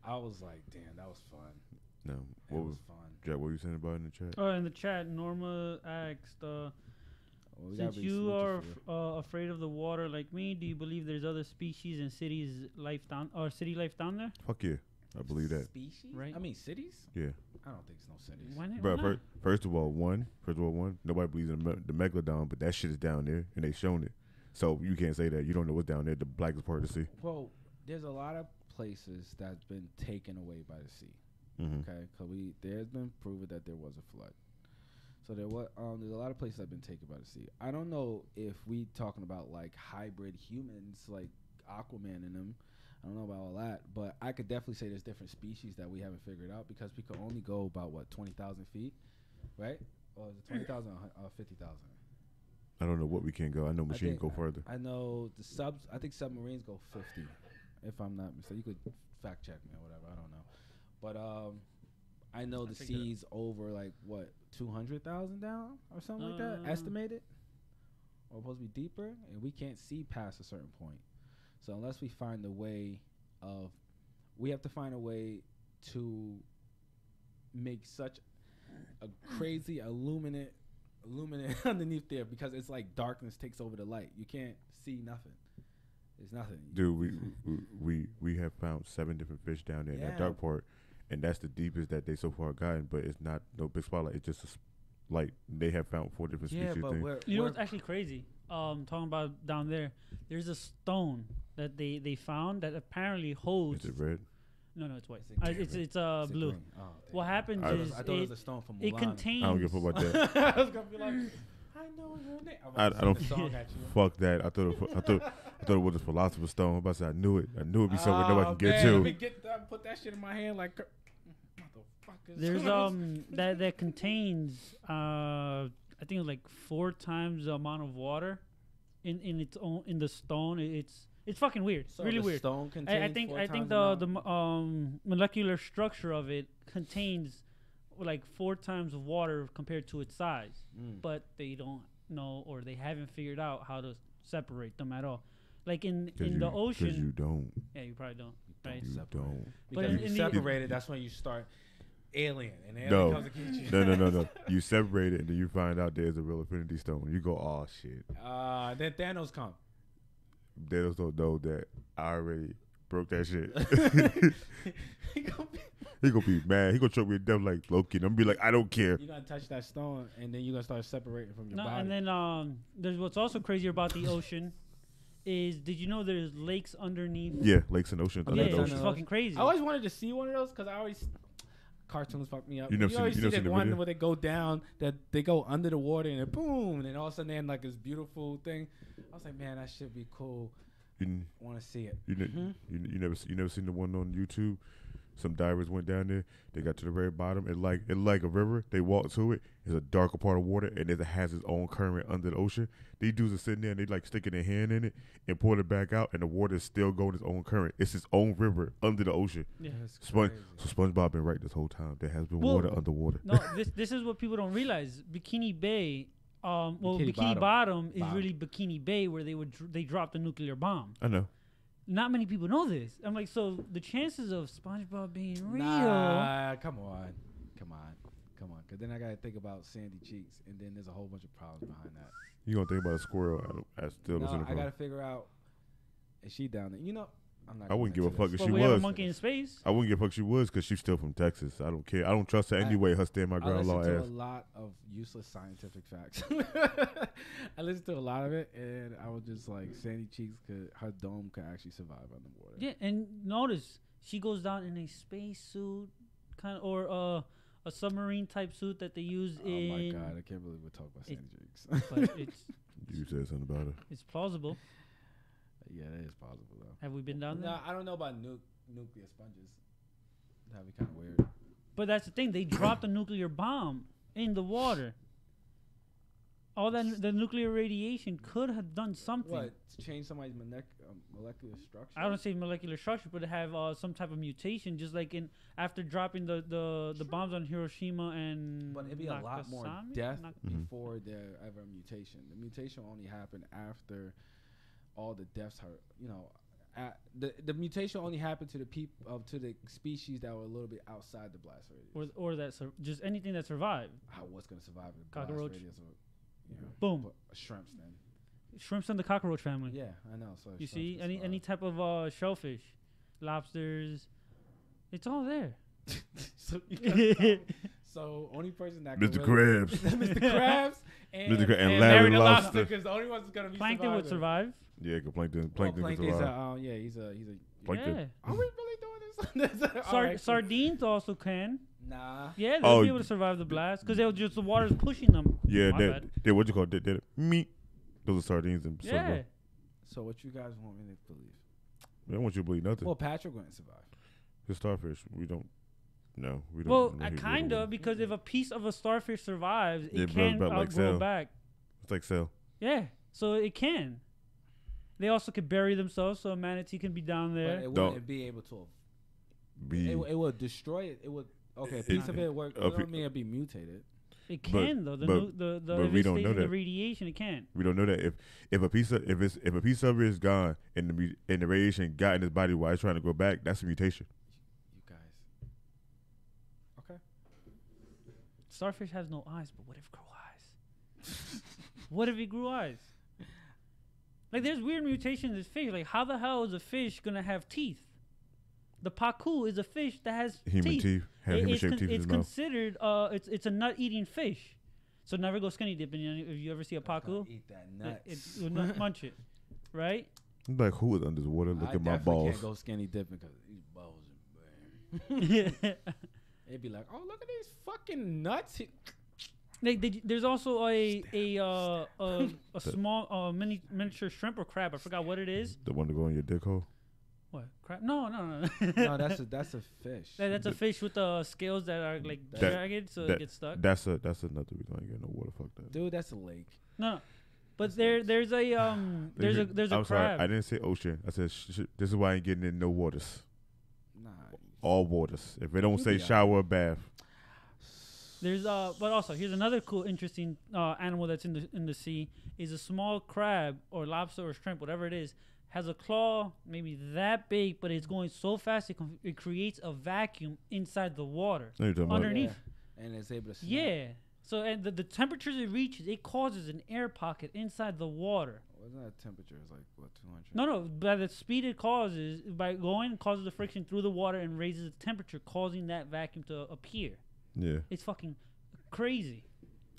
I was like, damn, that was fun. No, What was fun. Jack, what were you saying about in the chat? Oh, in the chat, Norma asked, since you are afraid of the water like me, do you believe there's other species and city life down there? Fuck yeah, I believe that. Species? Right. I mean cities? Yeah. I don't think it's no cities. Why not? Bro, first of all, nobody believes in the megalodon, but that shit is down there, and they shown it. So you can't say that. You don't know what's down there. The blackest part of the sea. Well, there's a lot of places that's been taken away by the sea. Mm-hmm. Okay, because there's been proven that there was a flood. So there's a lot of places that have been taken by the sea. I don't know if we talking about like hybrid humans, like Aquaman in them. I don't know about all that, but I could definitely say there's different species that we haven't figured out because we could only go about 20,000 feet, right? Or is it 20,000 or 50,000? I don't know what we can go. I know machines go further. I know I think submarines go 50, if I'm not mistaken. You could fact check me or whatever. I don't know, but I know the sea's over like 200,000 down or something like that, estimated, or supposed to be deeper, and we can't see past a certain point. So unless we find a way we have to find a way to make such a crazy illuminate underneath there because it's like darkness takes over the light. You can't see nothing. There's nothing. Dude, we have found 7 different fish down there in that dark part, and that's the deepest that they so far gotten. But it's not no big spotlight. It's just like they have found 4 different species. But things. You know what's actually crazy? talking about down there, there's a stone that they found that apparently holds. Is it red? No, it's white. Is it It's blue. green? Oh, What happens I is I thought it was a stone from Mulan. it contains. I don't give a fuck about that. I was gonna be like, I know your name. I don't Song at you. fuck that. I thought it was a philosopher's stone. I'm about to say I knew it. I knew it'd be somewhere nobody can get Let to. me get that, put that shit in my hand like motherfuckers. There's that contains I think like 4 times the amount of water in its own in the stone. It's fucking weird. So really the weird. Stone I think the molecular structure of it contains like 4 times of water compared to its size, but they don't know or they haven't figured out how to separate them at all. Like in the ocean, Because you don't. yeah, you probably don't. Right? You don't. Because But if in you the- separate it, that's when you start alien and alien No. comes to get you. No. You separate it and then you find out there's a real infinity stone. You go, oh shit. Then Thanos come. They just don't know that I already broke that shit. He gonna be- He gonna be mad. He gonna choke me to death like Loki. And I'm gonna be like, I don't care. You're gonna touch that stone and then you're gonna start separating from your No, body. and then there's what's also crazy about the ocean is did you know there's lakes underneath? Yeah, lakes and oceans. Oh, under Yeah, the lakes it's ocean. under- fucking crazy. I always wanted to see one of those because I always cartoons fuck me up. You never seen- always you see never that seen the one video? where they go down, that they go under the water and then boom, and then all of a sudden they have like this beautiful thing. I was like, man, that should be cool. You, Want to see it? you never seen the one on YouTube? Some divers went down there. They got to the very bottom. It like a river. They walk to it. It's a darker part of water, and it has its own current under the ocean. These dudes are sitting there and they like sticking their hand in it and pull it back out, and the water is still going its own current. It's its own river under the ocean. Yeah. That's So crazy. SpongeBob been right this whole time. There has been Well, water underwater. No, this is what people don't realize. Bikini Bay, Bikini Bottom is really Bikini Bay where they dropped the nuclear bomb. I know. Not many people know this. I'm like, so the chances of SpongeBob being real. Nah, come on. Because then I got to think about Sandy Cheeks, and then there's a whole bunch of problems behind that. You gonna think about a squirrel? I still don't see the I problem. got to figure out, is she down there? You know, I'm not I wouldn't give a fuck if But she we have a was. monkey in space. I wouldn't give a fuck if she was because she's still from Texas. I don't care. I don't trust her anyway. Her stand my I ground law listen to ass. a lot of useless scientific facts. I listen to a lot of it, and I was just like, Sandy Cheeks her dome could actually survive underwater. Yeah, and notice she goes down in a space suit, or a submarine type suit that they use Oh in. my god, I can't believe we're talking about Sandy Cheeks. But it's You said something about her. it's plausible. Yeah, that is possible though. Have we been down there? No, I don't know about nuclear sponges. That'd be kind of weird. But that's the thing. They dropped a nuclear bomb in the water. All that the nuclear radiation could have done something. What? To change somebody's molecular structure? I don't say molecular structure, but have some type of mutation, just like after dropping the bombs on Hiroshima and. But it'd be a lot more Nagasaki? death Mhm. before there ever a mutation. The mutation only happened after all the deaths hurt. You know, the mutation only happened to the to the species that were a little bit outside the blast radius. Or that just anything that survived. What's gonna survive the Cockroach. blast radius? Boom. But shrimps then. Shrimps and the cockroach family. Yeah, I know. So You shrimps see, can any survive. type of shellfish, lobsters, it's all there. So, you gotta tell- so only person that Mr. can really- Krabs. Mr. Krabs and, Mr. Krabs and and Larry the Lobster. because the only one's that's gonna be Plankton would survive. Yeah, plankton. Well, Plankton. Plankton's yeah, he's a. Plankton. Yeah. Are we really doing this? All right, cool. Sardines also can. Nah. Yeah, they'll Oh, be able to survive the blast because they'll just the water's pushing them. Yeah, My bad. they what you call it? Meat. Those are sardines and Yeah. circle. So what you guys want me to believe? I don't want you to believe nothing. Well, Patrick wouldn't survive. The starfish, we don't. No, we don't. Well, no, he kind wouldn't. of because if a piece of a starfish survives, Yeah, it but can like outgrow cell. back. It's like cell. Yeah, so it can. They also could bury themselves, so a manatee can be down But there. it Don't- wouldn't be able to. Be It would destroy it. It would. Okay, a piece of it work. a Don't pi- mean it'd be mutated. It can though. but If we it don't stays know in the that. radiation, it can. we don't know that if a piece of it is gone and the radiation got in his body while it's trying to go back, that's a mutation. You guys. Okay. Starfish has no eyes, but what if it grew eyes? What if it grew eyes? Like there's weird mutations in fish. Like how the hell is a fish gonna have teeth? The pacu is a fish that has Human teeth, has human it's shaped teeth in it's his mouth. considered it's a nut eating fish. So never go skinny dipping. If you ever see a pacu, Eat that nuts. you'll not munch it, right? I'm like, who is under the water? Look I at my definitely balls. can't go skinny dipping because these balls are burn. They'd be like, oh, look at these fucking nuts. There's also a small miniature shrimp or crab. I forgot what it is. The one to go in your dick hole? What crab? No. No, that's a fish. That's a fish with the scales that are like jagged, so it gets stuck. That's another reason I ain't getting no water. Fuck that. Dude, that's a lake. No. But there's a I'm crab. sorry, I didn't say ocean. I said this is why I ain't getting in no waters. Nah. All waters. If it don't say shower or bath. There's but also here's another cool, interesting animal that's in the sea is a small crab or lobster or shrimp, whatever it is, has a claw maybe that big, but it's going so fast it creates a vacuum inside the water underneath. Yeah. And it's able to snap. Yeah. So and the temperatures it reaches, it causes an air pocket inside the water. Wasn't that temperature? It's like what 200? No. By the speed it causes, by going, causes the friction through the water and raises the temperature, causing that vacuum to appear. Yeah. It's fucking crazy.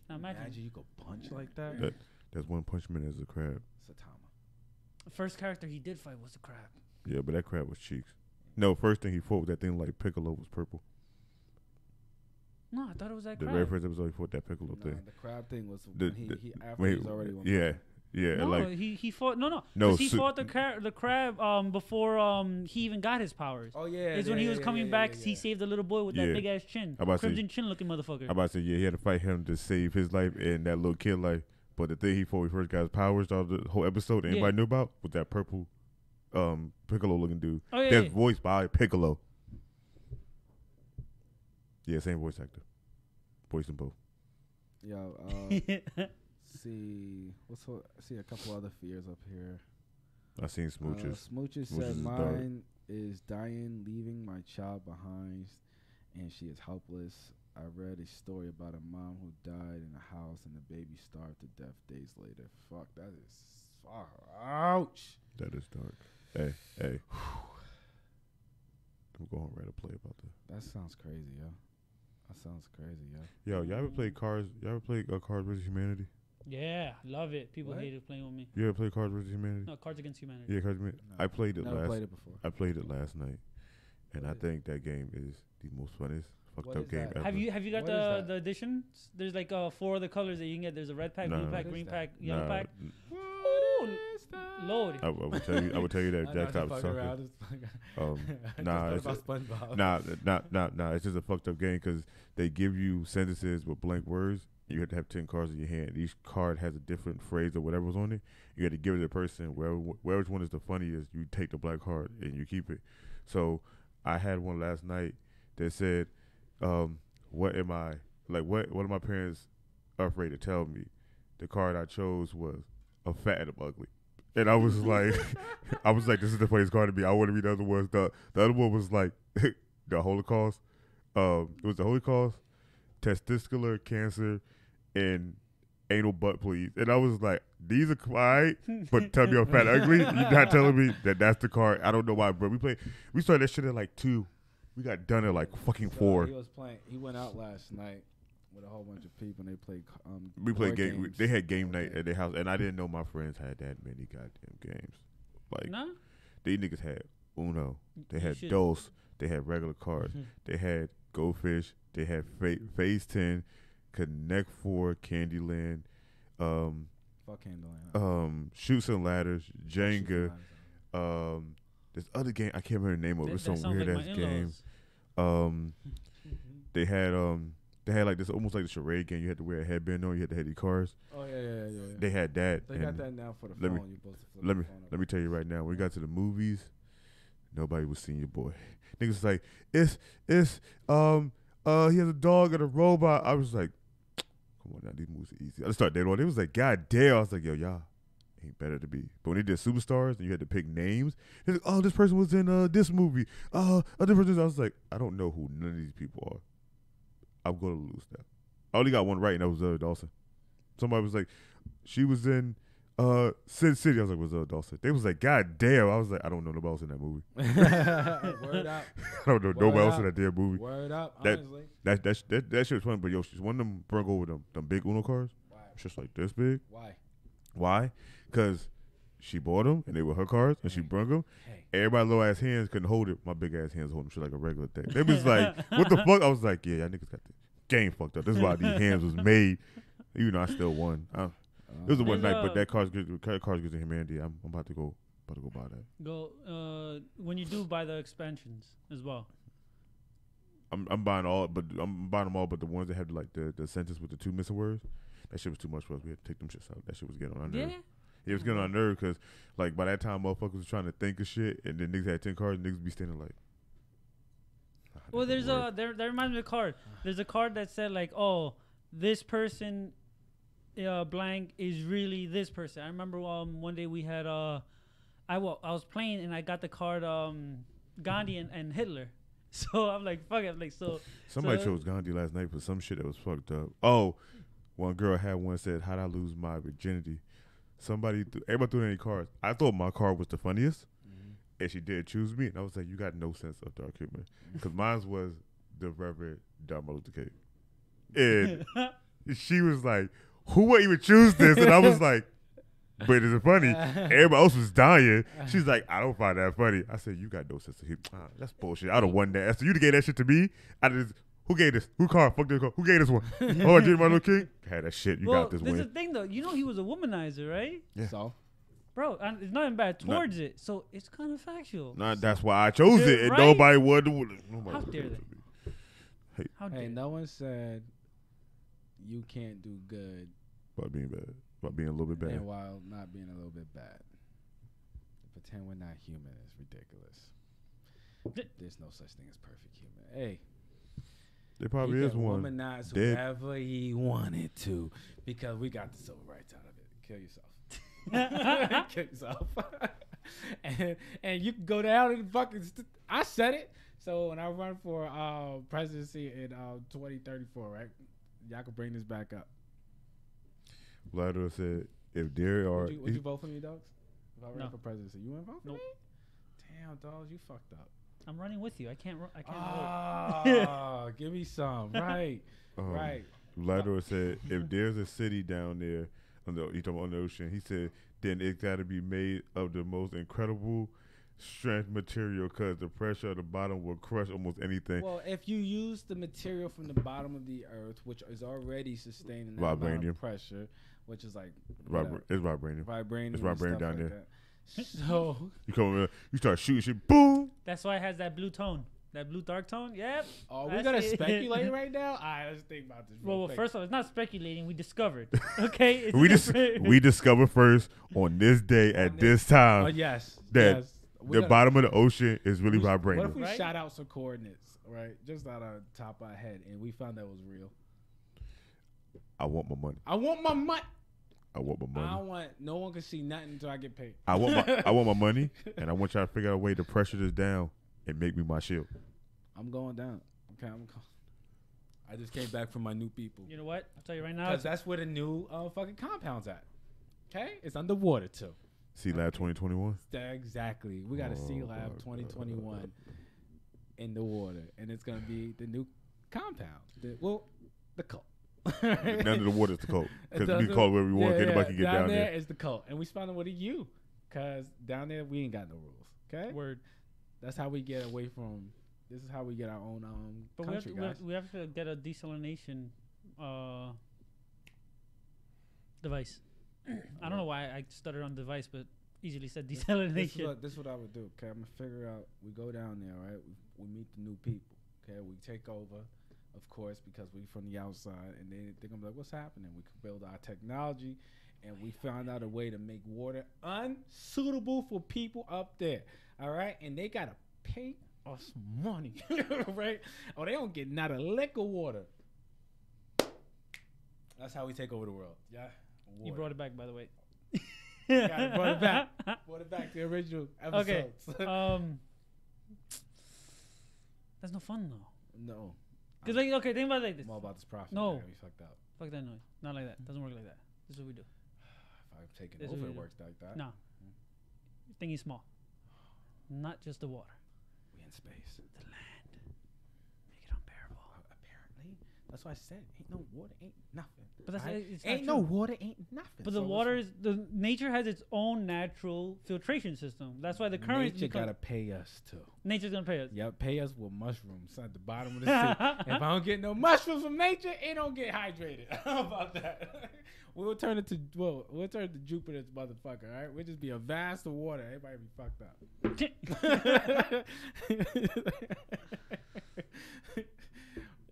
Now imagine you could punch like that. That's one punch man as a crab. Satama. The first character he did fight was a crab. Yeah, but that crab was cheeks. No, first thing he fought with that thing like Piccolo was purple. No, I thought it was that The crab. very first episode he fought that Piccolo thing. The crab thing was The- when he after Wait, he's already won. yeah, No, like he fought no. No, He fought the crab before he even got his powers. Oh yeah. It's when he was coming back. He saved the little boy with that Yeah. big ass chin, I'm about to say- crimson chin looking motherfucker. I'm about to say, yeah, he had to fight him to save his life and that little kid life. But the thing he fought when he first got his powers, the whole episode that anybody knew about, was that purple Piccolo looking dude. Oh yeah. That's voiced by Piccolo. Yeah, same voice actor. Voiced them both. Yo, see a couple other fears up here. I seen Smooches. Smooches said is mine is dying, leaving my child behind, and she is helpless. I read a story about a mom who died in a house and the baby starved to death days later. Fuck, that is ouch. That is dark. Hey. I'm going to write a play about that. That sounds crazy, yo. That sounds crazy, yo. Yo, y'all ever play Cards? Y'all ever play Cards vs. Humanity? Yeah, love it. People What? hated playing with me. You ever play Cards vs. Humanity? No, Cards Against Humanity. Yeah, Cards. No. I played it Never played it before. I played it last night, and I What is think that game is the most funniest fucked What up is game that? ever. Have you got What is the editions? There's like 4 other colors that you can get. There's a red pack, Nah. blue pack, What green is pack, that? yellow Nah, pack. What is that? Lord. I would tell you. I would tell you that I Jack know, Top just sucker. fucking around, just Nah, just it's thought about SpongeBob. nah. It's just a fucked up game because they give you sentences with blank words. You have to have 10 cards in your hand. Each card has a different phrase or whatever's on it. You got to give it to the person. Wherever one is the funniest, you take the black card and you keep it. So I had one last night that said, "What am I like? What are my parents afraid to tell me?" The card I chose was "I'm fat and I'm ugly," and I was like, "This is the funniest card to be." I want to be the other ones. The other one was like the Holocaust. It was the Holocaust, testicular cancer, and anal butt please. And I was like, these are quiet, but tell me I'm fat and ugly. You're not telling me that's the card. I don't know why, bro. We started that shit at like 2. We got done at like fucking 4. He was playing. He went out last night with a whole bunch of people, and they played. We played board game. games. They had game night at their house, and I didn't know my friends had that many goddamn games. Like No? these niggas had Uno. They You had should. Dos. They had regular cards. They had Go Fish. They had Phase 10, Connect 4, Candyland, Fuck Candyland. Shoots and Ladders, Jenga. This other game I can't remember the name of it. It's some weird ass game. They had like this almost like the charade game. You had to wear a headband on. You had to have these cards. Oh yeah. They had that. They got and that now for the let me- phone. You're supposed to flip the phone up. Let me tell you right now. When we got to the movies, nobody was seeing your boy. Niggas was like, he has a dog and a robot. I was like, come on now, these movies are easy. I just started dating on. It was like, god damn. I was like, yo, y'all ain't better to be. But when they did Superstars and you had to pick names, they're like, oh, this person was in this movie. Other person. I was like, I don't know who none of these people are. I'm gonna lose now. I only got one right, and that was Dawson. Somebody was like, she was in Sin City. I was like, what's up, Dawson? They was like, God damn. I was like, I don't know nobody else in that movie. Word up. I don't know nobody else in that damn movie. Word up, That- honestly. That shit was funny, but yo, she's one of them brung over them big Uno cars. Why? It's just like this big. Why? Why? Because she bought them and they were her cars and she brung them. Hey. Everybody low ass hands couldn't hold it. My big ass hands hold them shit like a regular thing. They was like, what the fuck? I was like, yeah, y'all niggas got the game fucked up. This is why these hands was made. Even though I still won. It was a one night, but that car's good to humanity. I'm about to go buy that. Go when you do buy the expansions as well. I'm buying all, but I'm buying them all, but the ones that have like the sentence with the 2 missing words. That shit was too much for us. We had to take them shits out. That shit was getting on our nerves. Yeah, it was getting on our nerves because like by that time motherfuckers was trying to think of shit, and then niggas had 10 cards, and niggas be standing like. Well, there's that reminds me of a card. There's a card that said like, oh, this person, blank is really this person. I remember one day we had I was playing and I got the card Gandhi and Hitler. So I'm like, fuck it, like so. Somebody chose Gandhi last night for some shit that was fucked up. Oh, one girl had one said, "How'd I lose my virginity?" Everybody threw any cards. I thought my card was the funniest, and she did choose me, and I was like, "You got no sense of dark humor," because mine was the Reverend Martin Luther King, and she was like, "Who would even choose this?" And I was like, "But is it funny?" Everybody else was dying. She's like, "I don't find that funny." I said, "You got no sense of humor." That's bullshit. I'd have won that. So you gave that shit to me. Who gave this? Who card? Fuck this card. Who gave this one? Oh, Martin Luther King. Had that shit. You got this win. This is the thing though. You know he was a womanizer, right? Yeah. So, bro, and it's nothing bad towards it. So it's kind of factual. Nah, that's why I chose it, and Right? nobody would. How dare they? How dare hey, no one said you can't do good About being bad. About being a little bit bad. and while not being a little bit bad. Pretend we're not human is ridiculous. There's no such thing as perfect human. Hey, There probably he is can one. womanize dead. whoever he wanted to because we got the civil rights out of it. Kill yourself. Kill yourself. and you can go down and fucking. I said it. So when I run for presidency in 2034, right? Y'all can bring this back up. Vladimir said, if there are. Would you vote for me, dogs? If I ran No. for presidency, you wouldn't vote for Nope. me? Damn, dogs, you fucked up. I'm running with you. I can't vote. Oh, give me some. Right. Right. Vladimir said, if there's a city down there, he talking on the ocean, he said, then it got to be made of the most incredible strength material because the pressure at the bottom will crush almost anything. Well, if you use the material from the bottom of the earth, which is already sustaining that amount Vibranium. of pressure, which is like It's vibranium. vibranium. It's and vibranium stuff down like there. that. So, You come over, you start shooting shit, boom. That's why it has that blue tone. That blue dark tone. Yep. are we That's gonna it. speculate right now? All right, let's think about this. Real Well, quick. first of all, it's not speculating. We discovered. Okay. It's We we discovered first on this day at this time Oh yes, that yes. the bottom of the ocean is really What if vibranium. we Right? shot out some coordinates, right, just out of the top of our head, and we found that was real? I want my money. I want my money. I want my I money. don't want. No one can see nothing until I get paid. I want my money, and I want y'all to figure out a way to pressure this down and make me my shield. I'm going down. Okay, I just came back from my new people. You know what? I'll tell you right now. Because that's where the new fucking compound's at. Okay? It's underwater, too. Sea Lab 2021. Exactly. We got a Sea Oh, Lab my 2021 in the water. And it's going to be the new compound. The cult. None of the water is the cult. Because we It can call it wherever we want. Anybody can get down there there. is the cult. And we found out with a U. Because down there, we ain't got no rules. Okay? Word. That's how we get away from. This is how we get our own But country, guys. we have to get a desalination device. I don't know why I stuttered on device, but easily said desalination. This is what I would do. Okay, I'm gonna figure out. We go down there, right? We meet the new people. Okay, we take over, of course, because we from the outside, and they're gonna be like, "What's happening?" We can build our technology, and we found out a way to make water unsuitable for people up there. All right, and they gotta pay us money, right? Or they don't get not a lick of water. That's how we take over the world. Yeah. You brought it back, by the way. Got it, brought it back. Brought it back to the original episodes. Okay. That's no fun though. No. Cause like, okay, think about it like this. I'm all about this profit. No. Man. We fucked up. Fuck that noise. Not like that. Doesn't work like that. This is what we do. If I I'm taking That's over. what It we works like that. No. Thinking small. Not just the water. We in space. The land. Make it unbearable. Apparently, that's why I said ain't no water, ain't nothing. But that's it's ain't not no true. water, ain't nothing. But the water is nature has its own natural filtration system. That's why the current nature gotta pay us too. nature's gonna pay us. Yep, pay us with mushrooms at the bottom of the sea. If I don't get no mushrooms from nature, it don't get hydrated. How about that? We'll turn it to Jupiter's motherfucker. All right, we'll just be a vast of water. Everybody be fucked up.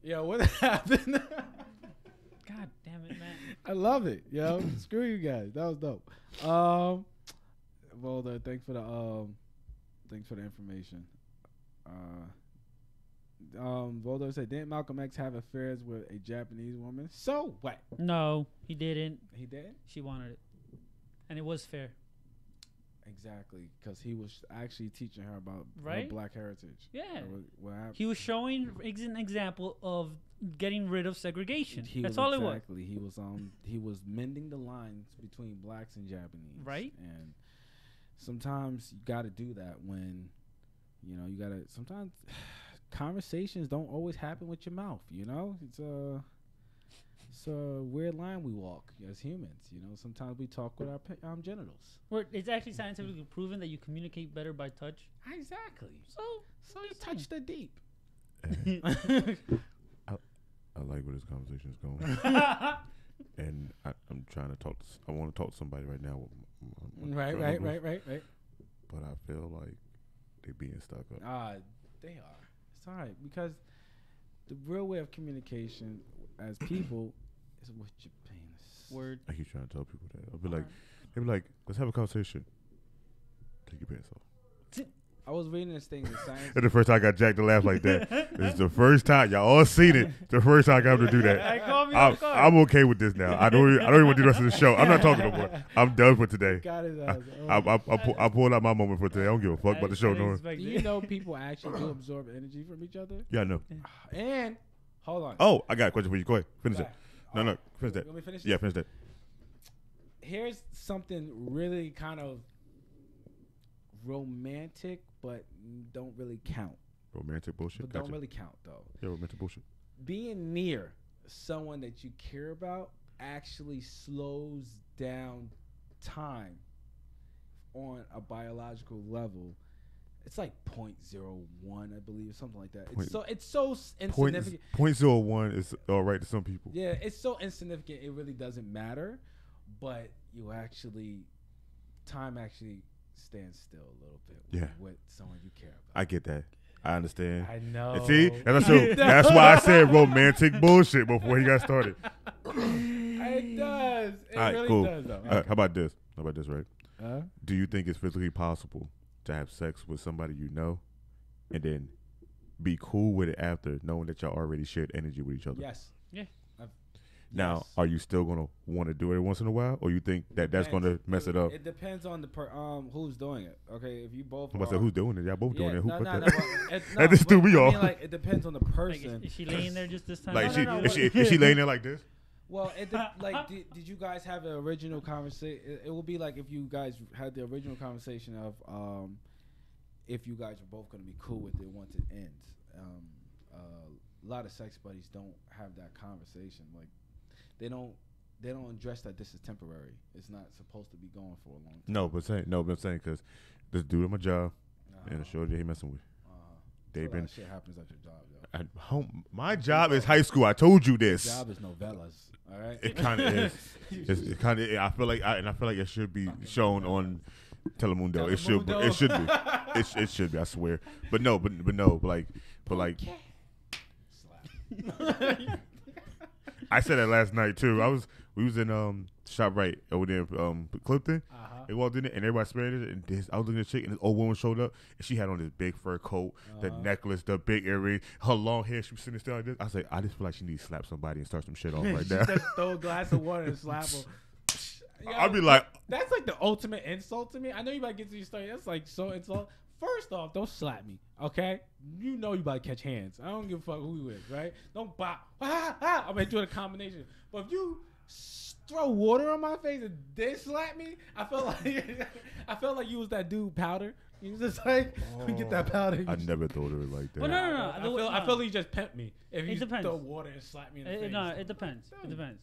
Yo, what happened? God damn it, man. I love it, yo. Screw you guys. That was dope. Volder, thanks for the information. Volder said, didn't Malcolm X have affairs with a Japanese woman? So what? No, he didn't. He did? She wanted it, and it was fair. Exactly, because he was actually teaching her about her Right? black heritage. Yeah. What happened? He was showing an example of getting rid of segregation. He That's was all it was. exactly. He was mending the lines between blacks and Japanese. Right. And sometimes you got to do that when, you got to. Sometimes conversations don't always happen with your mouth. It's a weird line we walk as humans. Sometimes we talk with our genitals. It's actually scientifically proven that you communicate better by touch. Exactly. So you touch the deep. I like where this conversation is going, and I'm trying to talk. I want to talk to somebody right now. Right. But I feel like they being stuck up. They are. It's all right because the real way of communication as people is with your penis. Word. I keep trying to tell people that. They'll be like, let's have a conversation. Take your pants off. I was reading this thing in science. It's the first time I got Jack to laugh like that. This is the first time. Y'all all seen it. It's the first time I got him to do that. I'm okay with this now. I don't even want to do the rest of the show. I'm not talking no more. I'm done for today. Got his ass. I pulled out my moment for today. I don't give a fuck about the show no more. Do you know people actually do absorb energy from each other? Yeah, I know. And hold on. Oh, I got a question for you. Go ahead. Finish it. No. Finish that. Let me finish. Yeah, finish that. Here's something really kind of romantic, but don't really count. Romantic bullshit. But don't really count though. Yeah, romantic bullshit. Being near someone that you care about actually slows down time on a biological level. It's like 0.01, I believe, something like that. It's so insignificant. 0.01 is all right to some people. Yeah, it's so insignificant. It really doesn't matter, but time actually stands still a little bit. With someone you care about. I get that. I understand. I know. And see, that's why I said romantic bullshit before he got started. It does. It really cool. does, though. How about this? Right? Huh? Do you think it's physically possible to have sex with somebody you know and then be cool with it after, knowing that y'all already shared energy with each other? Yes. Yeah. Now, yes. are you still gonna want to do it once in a while, or you think that's gonna mess it up? It depends on the who's doing it. Okay, if you both. I'm about to say who's doing it. Y'all both doing it. Who put that? That just threw me off. It depends on the person. Like, is she laying there just this time? Like is she laying there like this? Well, did you guys have an original conversation? It will be like if you guys had the original conversation of if you guys are both going to be cool with it once it ends. A lot of sex buddies don't have that conversation. Like they don't address that this is temporary. It's not supposed to be going for a long time. No, but I'm saying because this dude at my job and the shorty he messing with. They've been. Shit happens at your job, yo. At home, my job is high school. I told you this. Your job is novellas. All right. It kind of is. It kind of. I feel like it should be shown on Telemundo. It should be. It should be. I swear. But no. Like. I said that last night too. We was in ShopRite over there in Clifton. They walked in there and everybody sprayed it. And I was looking at the chick and this old woman showed up and she had on this big fur coat, the necklace, the big earring, her long hair. She was sitting still like this. I was like, I just feel like she needs to slap somebody and start some shit off right now. Just throw a glass of water and slap her. I'll be like, that's like the ultimate insult to me. I know you about to get to your story. That's like so insult. First off, don't slap me, okay? You know you about to catch hands. I don't give a fuck who you is, right? Don't bop. I'm gonna do a combination. But if you throw water on my face and then slap me. I felt like you was that dude Powder. You was just like, get that powder. I never thought of it like that. Well, no. I feel like you just pimped me. If you depends. throw water and slap me in the face. No, it depends. It depends.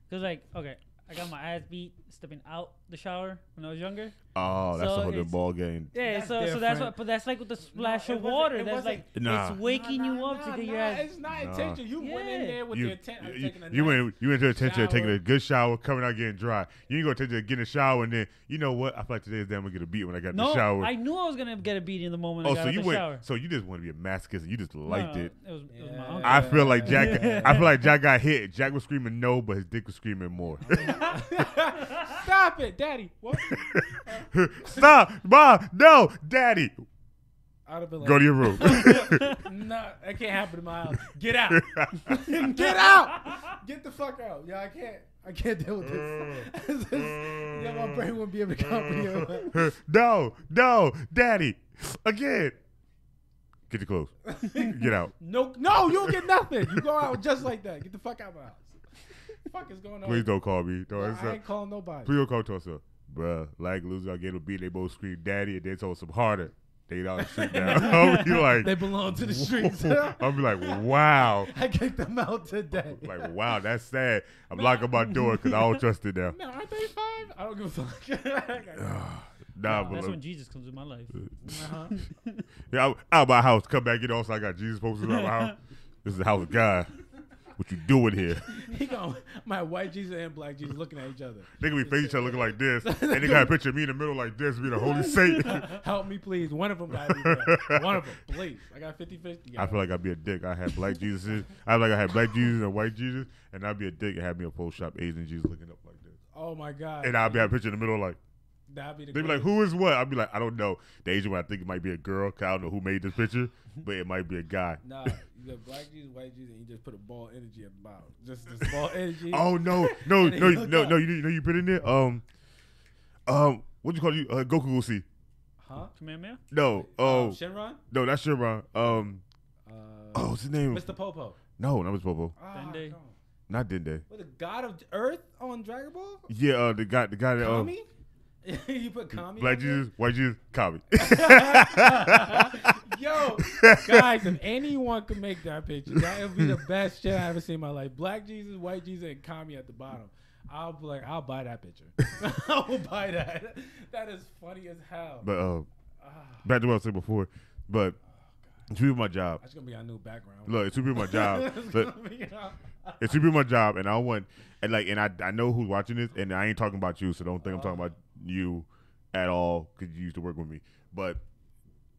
Because, like, okay, I got my ass beat stepping out the shower when I was younger. Oh, that's So a whole it's- ball game. Yeah, That's so that's different. what, but that's like with the splash No, it of wasn't- water. it That's wasn't- like Nah. it's waking you up to get your ass. It's not intentional. You went in Yeah. there with the intent of taking a You nice went to the attention of taking shower. a good shower, coming out getting dry. You ain't gonna take to get in the shower and then you know what? I feel like today is damn gonna get a beat when I got in No, the shower. I knew I was gonna get a beating the moment I Oh, got so out you the went. shower. So you just want to be a masochist and you just liked No, it. It was my Yeah. uncle. I feel like Jack. Yeah. I feel like Jack got hit. Jack was screaming no, but his dick was screaming more. Stop it, Daddy. What? Stop, Mom, no, Daddy. I'd have been like, Go to your room. no, that can't happen in my house. Get out. Get out. Get the fuck out. Yeah, I can't deal with this. Yeah, my brain wouldn't be able to comprehend. No, Daddy. Again. Get your clothes. Get out. No, you don't get nothing. You go out just like that. Get the fuck out of my house. The fuck is going on? Please don't call me. I ain't calling nobody. Please don't call Tulsa. Bruh, like loser, I get a beat. They both scream daddy, and they told some harder. They don't sit down. I'll be like, They belong to the streets. I'll be like, wow. I kicked them out today. Like, wow, that's sad. I'm locking my door because I don't trust it now. Man, aren't they fine? I don't give a fuck. Nah, but That's look, when Jesus comes in my life. Uh-huh. yeah, out of my house, come back in. Also, I got Jesus posters around my house. This is the house of God. What you doing here? He going my white Jesus and black Jesus looking at each other. They gonna be facing each other looking like this, and they got a picture of me in the middle like this, being a holy saint. Help me, please. One of them gotta be there. One of them, please. I got 50-50. I feel like I'd be a dick. I had black Jesus. I feel like I had black Jesus and white Jesus, and I'd be a dick and have me a post shop Asian Jesus looking up like this. Oh my God. And I'd be a picture in the middle like, That'd be the they'd be like, who is what? I'd be like, I don't know. The Asian one, I think it might be a girl, because I don't know who made this picture, but it might be a guy. Nah, you got black Jesus, white Jesus, and you just put a ball energy at the bottom. Just this ball energy. Oh, no. And then you look up. You put in there? What you call you? Goku will see. Huh? Kamehameha? No. Shenron? No, that's Shenron. What's his name? Mr. Popo. No, not Mr. Popo. Dende. no. Not Dende. What, the God of Earth on Dragon Ball? Yeah, the guy that Kami? You put Kami? black on there? Jesus, white Jesus, Kami. Yo, guys, if anyone could make that picture, that would be the best shit I ever seen in my life. Black Jesus, white Jesus, and Kami at the bottom. I'll be like, I'll buy that picture. I will buy that. That is funny as hell. But back to what I said before. But it's people my job. That's gonna be our new background. Look, it's people my job. It's Look, gonna be our- it's people my job, and I want and I know who's watching this, and I ain't talking about you, so don't think I'm talking about you at all because you used to work with me. But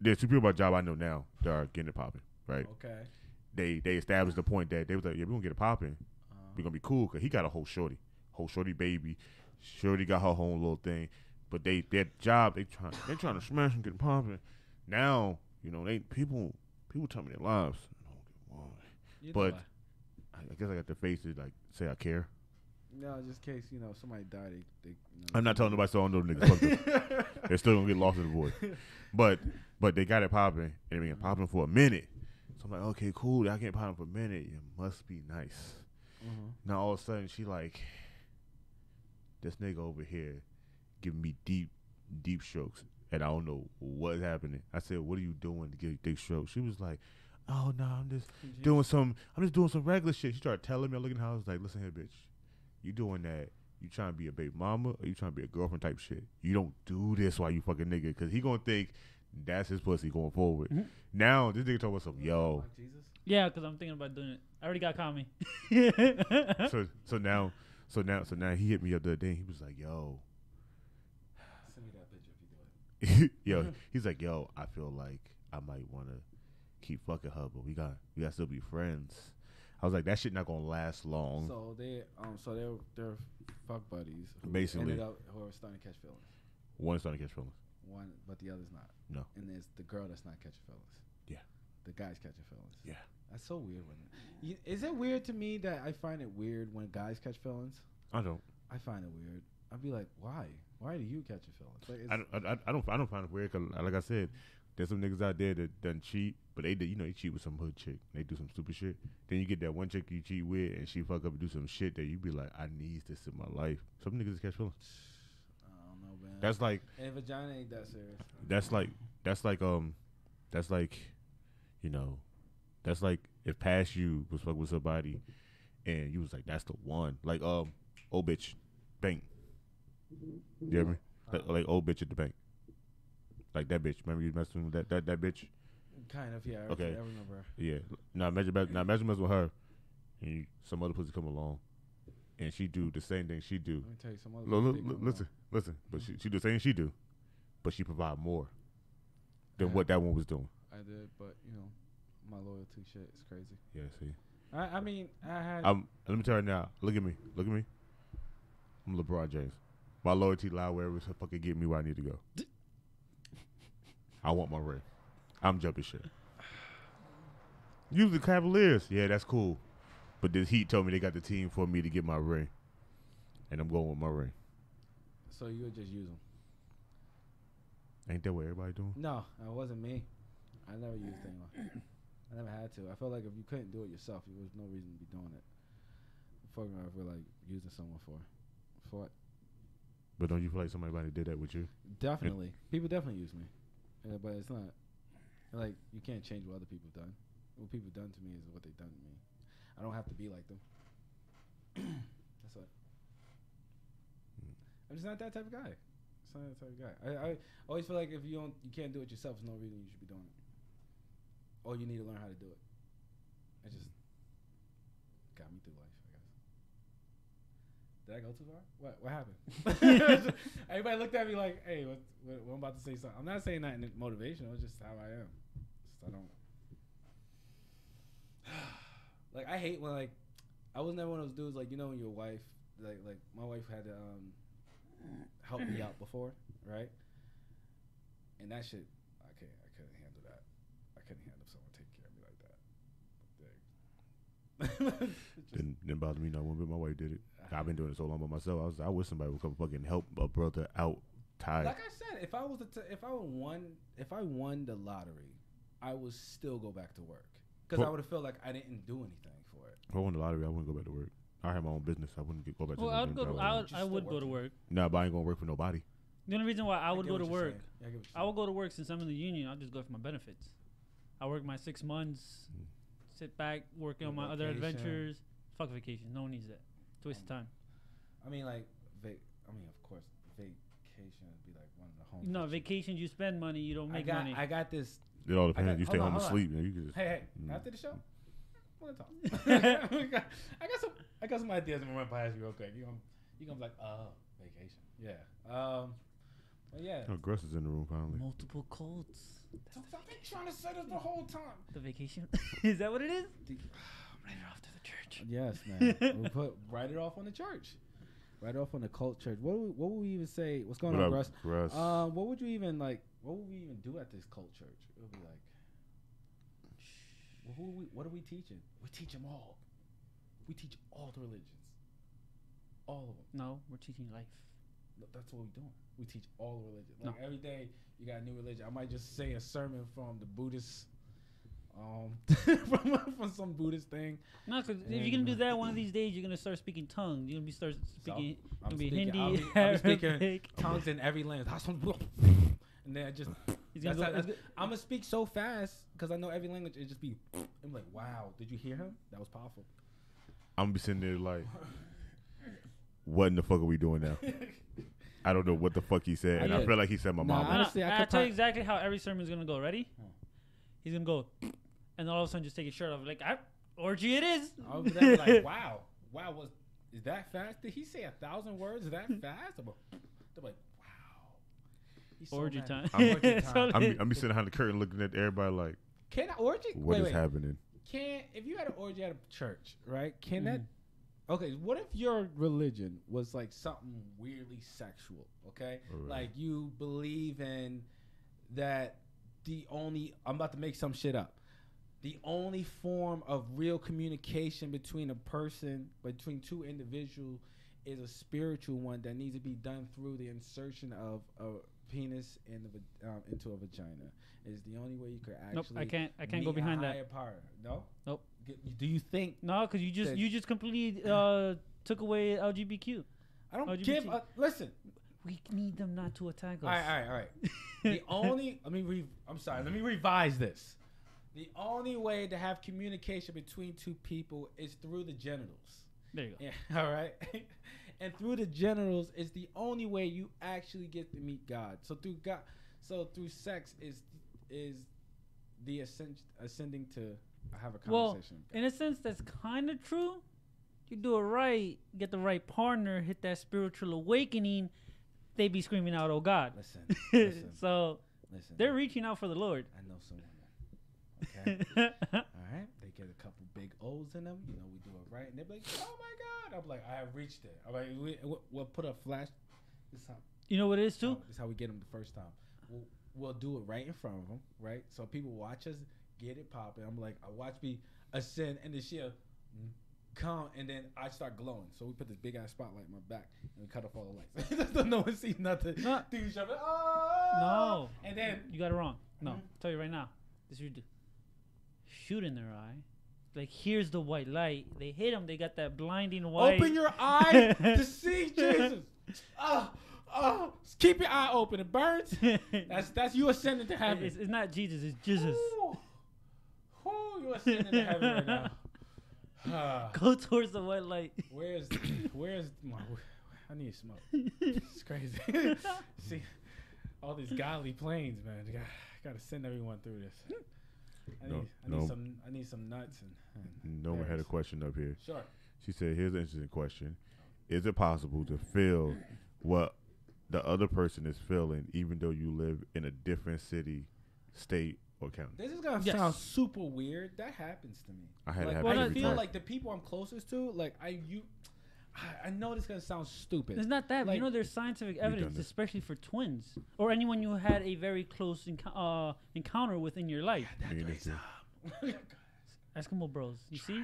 there's two people my job I know now that are getting it popping, right? Okay. They established the point that they was like, yeah, we gonna get it popping. We gonna be cool because he got a whole shorty baby. Shorty got her whole little thing, but their job they trying to smash and get it popping. Now you know people tell me their lives. You know But what? I guess I got the face to like say I care. No, just in case somebody died. They I'm not telling nobody so I don't know the niggas. Fuck them. They're still gonna get lost in the void. But they got it popping and they been popping for a minute. So I'm like, okay, cool. I can't popping for a minute. It must be nice. Now all of a sudden she like, this nigga over here giving me deep strokes, and I don't know what's happening. I said, what are you doing to get deep strokes? She was like, oh no, I'm just doing some regular shit. She started telling me, I look at her, I was like, listen here, bitch. You doing that, you trying to be a baby mama or you trying to be a girlfriend type shit. You don't do this while you fucking nigga, because he gonna think that's his pussy going forward. Now this nigga told us some, yo. Yeah, because I'm thinking about doing it. I already got Kami. So now he hit me up the other day. He was like, yo. Send me that picture if you do it. Yo, he's like, yo, I feel like I might want to keep fucking her, but we got to still be friends. I was like, that shit not gonna last long. So they're fuck buddies. Who Basically. ended up who are starting to catch feelings. One's starting to catch feelings. One, but the other's not. No. And there's the girl that's not catching feelings. Yeah. The guy's catching feelings. Yeah. That's so weird. Is it weird to me that I find it weird when guys catch feelings? I don't. I find it weird. I'd be like, why? Why do you catch your feelings? Like, I don't find it weird because, like I said, there's some niggas out there that done cheat, but they cheat with some hood chick. They do some stupid shit. Then you get that one chick you cheat with, and she fuck up and do some shit that you be like, I need this in my life. Some niggas catch feelings. I don't know, man. That's like, and vagina ain't that serious. that's like, that's like if past you was fucking with somebody, and you was like, that's the one. Like old bitch, bank. You hear me? Like old bitch at the bank. Like that bitch. Remember you messing with that bitch? Kind of, yeah. Okay. I remember. Yeah. Now imagine messing with her, and some other pussy come along, and she do the same thing she do. Let me tell you some other. Listen. But she do the same she do, but she provide more than what that one was doing. I did, but my loyalty shit is crazy. Yeah. See. I mean, I had. Let me tell you now. Look at me. I'm LeBron James. My loyalty lie wherever it's fucking get me where I need to go. I want my ring. I'm jumping shit. Use the Cavaliers. Yeah, that's cool. But the Heat told me they got the team for me to get my ring. And I'm going with my ring. So you would just use them? Ain't that what everybody doing? No, it wasn't me. I never used anyone. I never had to. I felt like if you couldn't do it yourself, there was no reason to be doing it. Fucking if we're like using someone for what? But don't you feel like somebody did that with you? Definitely. People definitely use me. But it's not like you can't change what other people have done. What people done to me is what they've done to me. I don't have to be like them. That's what. I'm just not that type of guy. It's not that type of guy. I always feel like if you can't do it yourself, there's no reason you should be doing it. Or you need to learn how to do it. It just got me through life, I guess. Did I go too far? What happened? Everybody looked at me like, hey, what I'm about to say something. I'm not saying that in motivational. It's just how I am. I don't. Like, I hate when, like, I was never one of those dudes, like, when your wife, like my wife had to help me out before, right? And that shit, I couldn't handle that. I couldn't handle someone taking care of me like that. Didn't bother me not one bit. My wife did it. I've been doing it so long by myself. I wish somebody would come fucking help a brother out tired. Like I said, if I won the lottery, I would still go back to work because I would have felt like I didn't do anything for it. If I won the lottery, I wouldn't go back to work. I had my own business. I wouldn't go back to work. I would go to work. Nah, but I ain't gonna work for nobody. The only reason why I would go to work, I would go to work since I'm in the union. I'll just go for my benefits. I work my 6 months, sit back, working on my other adventures. Fuck vacation. No one needs that. It's a waste of time. I mean, like, of course, vacation would be like one of the home. No, vacation, you spend money, you don't make money. I got this. It all depends. You stay home and sleep. You can just, hey, after the show, we'll talk. I got some ideas I'm gonna run past you real quick. You gonna be like, vacation. Yeah. But yeah. Oh, Gruss is in the room finally. Multiple codes. I've been trying to say this the whole time. The vacation? Is that what it is? Write it off to the church. Yes, man. Write it off on the church. Write it off on the cult church. What would we even say? What's going on, Russ? What would we even do at this cult church? It would be like, what are we teaching? We teach them all. We teach all the religions. All of them. No, we're teaching life. That's what we're doing. We teach all the religions. Like every day you got a new religion. I might just say a sermon from the Buddhist, from some Buddhist thing. No, because if you're gonna do that, one of these days you're gonna start speaking tongues. You're gonna start speaking. I'll be Hindi. I'll be speaking tongues in every language. And then I'm gonna speak so fast because I know every language. It just be. I'm like, wow, did you hear him? That was powerful. I'm gonna be sitting there like, what in the fuck are we doing now? I don't know what the fuck he said, and I feel like he said my mom. Honestly, I tell you exactly how every sermon's gonna go. Ready? He's gonna go, and then all of a sudden just take his shirt off. Like, orgy it is. I was like, wow, is that fast? Did he say 1,000 words that fast? They're like, wow. He's orgy so time. Orgy time. I'm be sitting behind the curtain looking at everybody like, can I orgy? What is happening? If you had an orgy at a church, right? Can that? Okay, what if your religion was like something weirdly sexual? Okay, like you believe in that I'm about to make some shit up. The only form of real communication between between two individuals, is a spiritual one that needs to be done through the insertion of penis into a vagina. It's the only way you could actually. Nope, I can't go behind that. Power. No. Nope. Do you think? No, because you just completely took away LGBTQ. I don't LGBT. give a listen. We need them not to attack us. All right. The only let me revise this. The only way to have communication between two people is through the genitals. There you go. Yeah, all right. And through the genitals is the only way you actually get to meet God. So through sex is the ascending to have a conversation. Well, in a sense, that's kind of true. You do it right, get the right partner, hit that spiritual awakening, they be screaming out, "Oh God!" Listen. So they're reaching out for the Lord. I know some women. Okay. All right. They get a couple big O's in them. You know, we do it right, and they're like, "Oh my God!" I'm like, "I have reached it." I'm like, "We'll put a flash." This is how. You know what it is too? This is how we get them the first time. We'll do it right in front of them, right? So people watch us get it popping. I'm like, I watch me ascend, and then she'll come, and then I start glowing. So we put this big ass spotlight in my back, and we cut off all the lights. So no one sees nothing. Dude, No. And then you got it wrong. No, I'll tell you right now. This is what you do. Shoot in their eye. Like, here's the white light. They hit them. They got that blinding white. Open your eye to see Jesus. Keep your eye open. It burns. That's you ascending to heaven. It's not Jesus. It's Jesus. You ascending to heaven right now. Go towards the white light. Where's my? I need smoke. It's crazy. See, all these godly planes, man. Got to send everyone through this. I need some nuts and no one had a question up here. Sure. She said, "Here's an interesting question: is it possible to feel what the other person is feeling, even though you live in a different city, state, or county?" This is gonna sound super weird. That happens to me. I had it happen I every feel time. like the people I'm closest to, like I know this is gonna sound stupid. It's not that. Like, you know, there's scientific evidence, especially for twins or anyone you had a very close encounter with in your life. Eskimo Bros. You see?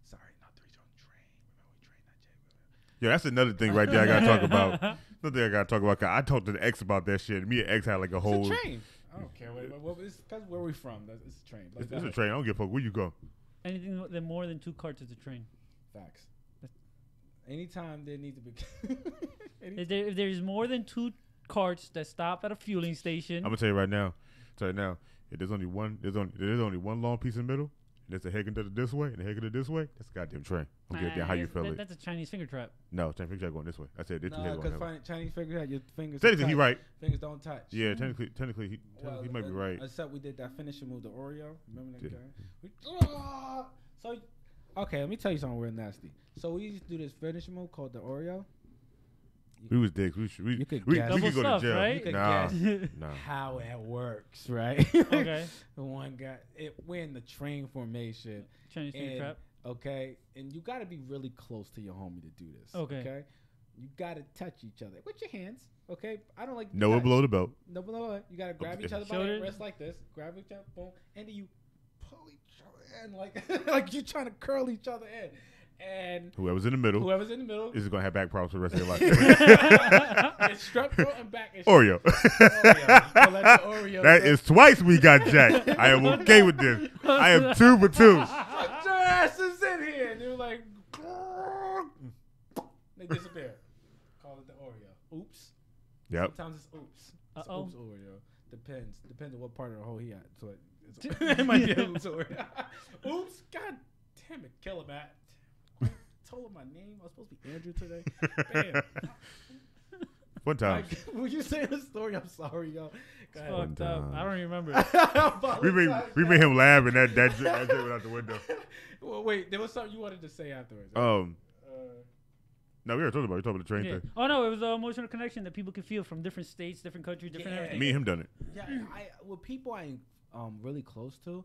Sorry, not three-tone train. Remember we trained that Jay. Yeah, that's another thing right there I gotta talk about. Another thing I gotta talk about. 'Cause I talked to the ex about that shit. Me and ex had like a whole. It's a train. I don't care. It's because where we from. It's a train. Like It's a train. I don't give a fuck where you go. Anything that more than 2 carts is a train. Facts. Anytime there needs to be. If there's more than 2 carts that stop at a fueling station, I'm gonna tell you right now. If there's only one long piece in the middle, and there's a heading this way and a heading this way, that's a goddamn train. I'm gonna get how you feel it. That's a Chinese finger trap. No, Chinese finger trap going this way. I said this two heads going that way. Chinese finger hat, your fingers. Technically, he right. Fingers don't touch. Yeah, technically, he might be right. Except we did that finishing move, the Oreo. Remember that guy? So, okay, let me tell you something real nasty. So we used to do this finishing move called the Oreo. We was dicks. We could go to jail. Right? You could guess how it works, right? Okay. The one guy, we're in the train formation. Chinese finger trap. Okay, and you got to be really close to your homie to do this. Okay. You got to touch each other with your hands. Okay, I don't like. No one below the belt. No below it. You got to grab each other by the wrist like this. Grab each other, boom, and then you pull each other in like you're trying to curl each other in. And whoever's in the middle is going to have back problems for the rest of their life. It's strep throat and back. Oreo. Oreo. That is twice we got jacked. I am okay with this. I am 2 for 2. Put your asses in here. And they were like, they disappear. Call it the Oreo. Oops. Yep. Sometimes it's oops. It's Uh-oh. oops Oreo. Depends on what part of the hole he at. So it might be oops Oreo. Oops. God damn it. Kill him, Matt. Told him my name. I was supposed to be Andrew today. Bam. Fun time. Will you say the story? I'm sorry, y'all. Fucked up. I don't remember. we made him laugh, and that shit went out the window. Well, wait, there was something you wanted to say afterwards. No, we already talked about it. We talked about the train thing. Oh no, it was an emotional connection that people can feel from different states, different countries, different everything. Me and him done it. Yeah, with people I'm really close to,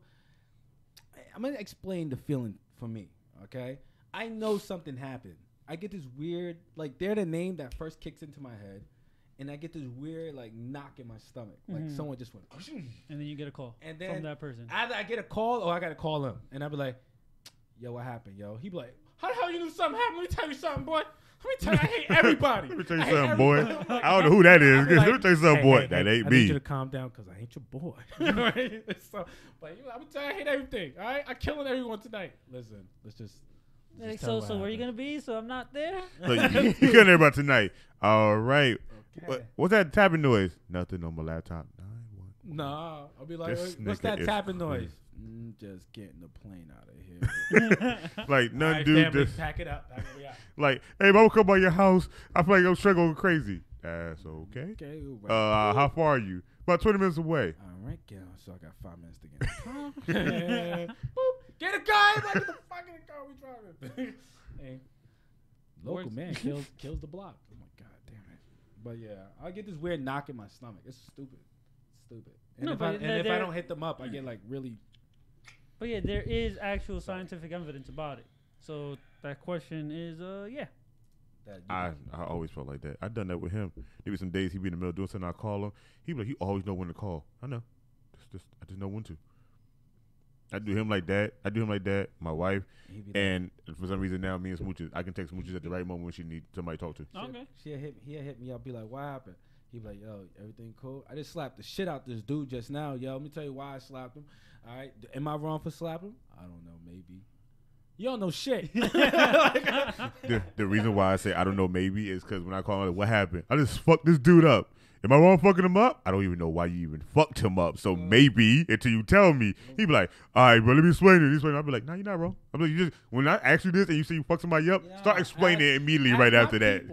I'm gonna explain the feeling for me. Okay, I know something happened. I get this weird, like, they're the name that first kicks into my head, and I get this weird, like, knock in my stomach. Like, someone just went, and then you get a call from that person. Either I get a call or I got to call him. And I'll be like, yo, what happened, yo? He be like, how the hell you knew something happened? Let me tell you something, boy. Let me tell you, I hate everybody. Let me tell you I hate something, boy. everybody. I don't know who that is. I'll be Let me like, tell you something, boy. That ain't I need you me. to calm down because I ain't your boy. Right? So, but I'm gonna tell you, I hate everything. All right, I'm killing everyone tonight. Listen, let's just. Like, so where you gonna be? So I'm not there. Like, you killing everybody tonight. All right. Okay. What's that tapping noise? Nothing on my laptop. 911. Nah, I'll be like, This what's nigga that is tapping crazy. noise? Just getting the plane out of here. Like, none, Alright, dude. family, Just, pack it up. Pack it up. like, hey, if I would come by your house, I feel like I'm straight going crazy. That's okay. Okay. Right. How far are you? About 20 minutes away. All right, get on. So I got 5 minutes to get in the car. Boop. Get a car. Get the fuck in the car. We driving. Hey, local man kills the block. Oh my god, damn it. But yeah, I get this weird knock in my stomach. It's stupid. Stupid. And No, if I don't hit them up, I get like really. But yeah, there is actual scientific evidence about it. So that question is, yeah. I always felt like that. I done that with him. There be some days he be in the middle doing something. I call him. He be like, he always know when to call. I know. I just know when to. I do him like that. My wife, and for some reason now me and Smooches, I can text Smooches at the right moment when she need somebody to talk to. Okay. He'll hit me. I'll be like, what happened? He be like, yo, everything cool? I just slapped the shit out this dude just now, yo. Let me tell you why I slapped him. All right, am I wrong for slapping him? I don't know, maybe. You don't know shit. The reason why I say I don't know maybe is because when I call him, like, what happened? I just fucked this dude up. Am I wrong fucking him up? I don't even know why you even fucked him up. So maybe until you tell me, he be like, all right, bro, let me explain it. I'll be like, no, you're not wrong. I'm like, you just when I ask you this and you see you fuck somebody up, start explaining it immediately right after that.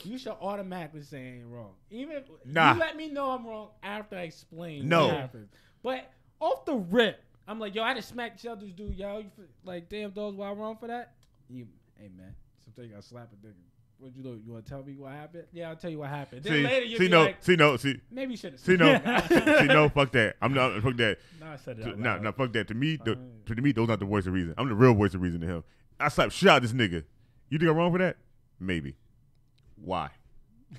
You should automatically say I ain't wrong. Even if you let me know I'm wrong after I explain what happened. But off the rip, I'm like, yo, I just smacked the this dude, yo. You like, damn, those why I'm wrong for that? Hey, man, sometimes you gotta slap a nigga. What you do? You want to tell me what happened? Yeah, I'll tell you what happened. Then later you'll be like, maybe you should have said no, fuck that. I'm not, fuck that. No, I said it. No, fuck that. To me, those not the voice of reason. I'm the real voice of reason to him. I slapped shit out this nigga. You think I'm wrong for that? Maybe. Why?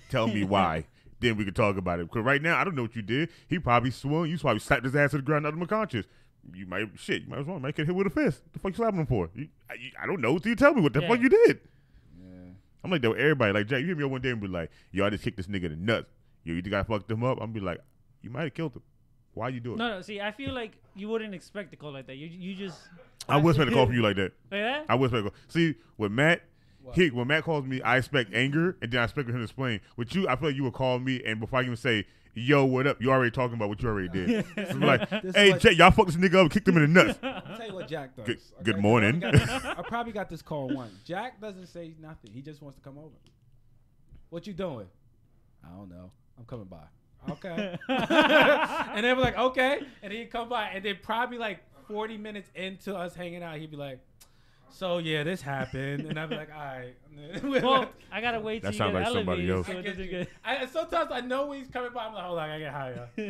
Tell me why. Then we can talk about it. Because right now, I don't know what you did. He probably swung. You probably slapped his ass to the ground out of my conscious. You might as well might get hit with a fist. The fuck you slapping him for? I don't know. Until you tell me what the fuck you did. Yeah. I'm like that with everybody. Like, Jack, you hit me up one day and be like, yo, I just kicked this nigga in the nuts. Yo, you think I fucked him up? I'm be like, you might have killed him. Why you do it? No, see, I feel like you wouldn't expect a call like that. You just. I would expect a call from you like that. Yeah? I would expect a call. See, with Matt, when Matt calls me, I expect anger, and then I expect him to explain. With you, I feel like you would call me, and before I even say, yo, what up, you already talking about what you already did. So like, hey, Jack, y'all fuck this nigga up and kicked him in the nuts. I'll tell you what Jack does. Good morning. I probably got this call once. Jack doesn't say nothing. He just wants to come over. What you doing? I don't know. I'm coming by. Okay. And they were like, okay. And he'd come by, and then probably like 40 minutes into us hanging out, he'd be like, so yeah, this happened, and I'd be like, all right. Well, I gotta wait till that you sounds get like somebody else. So sometimes I know when he's coming by. I'm like, hold on, I get higher. All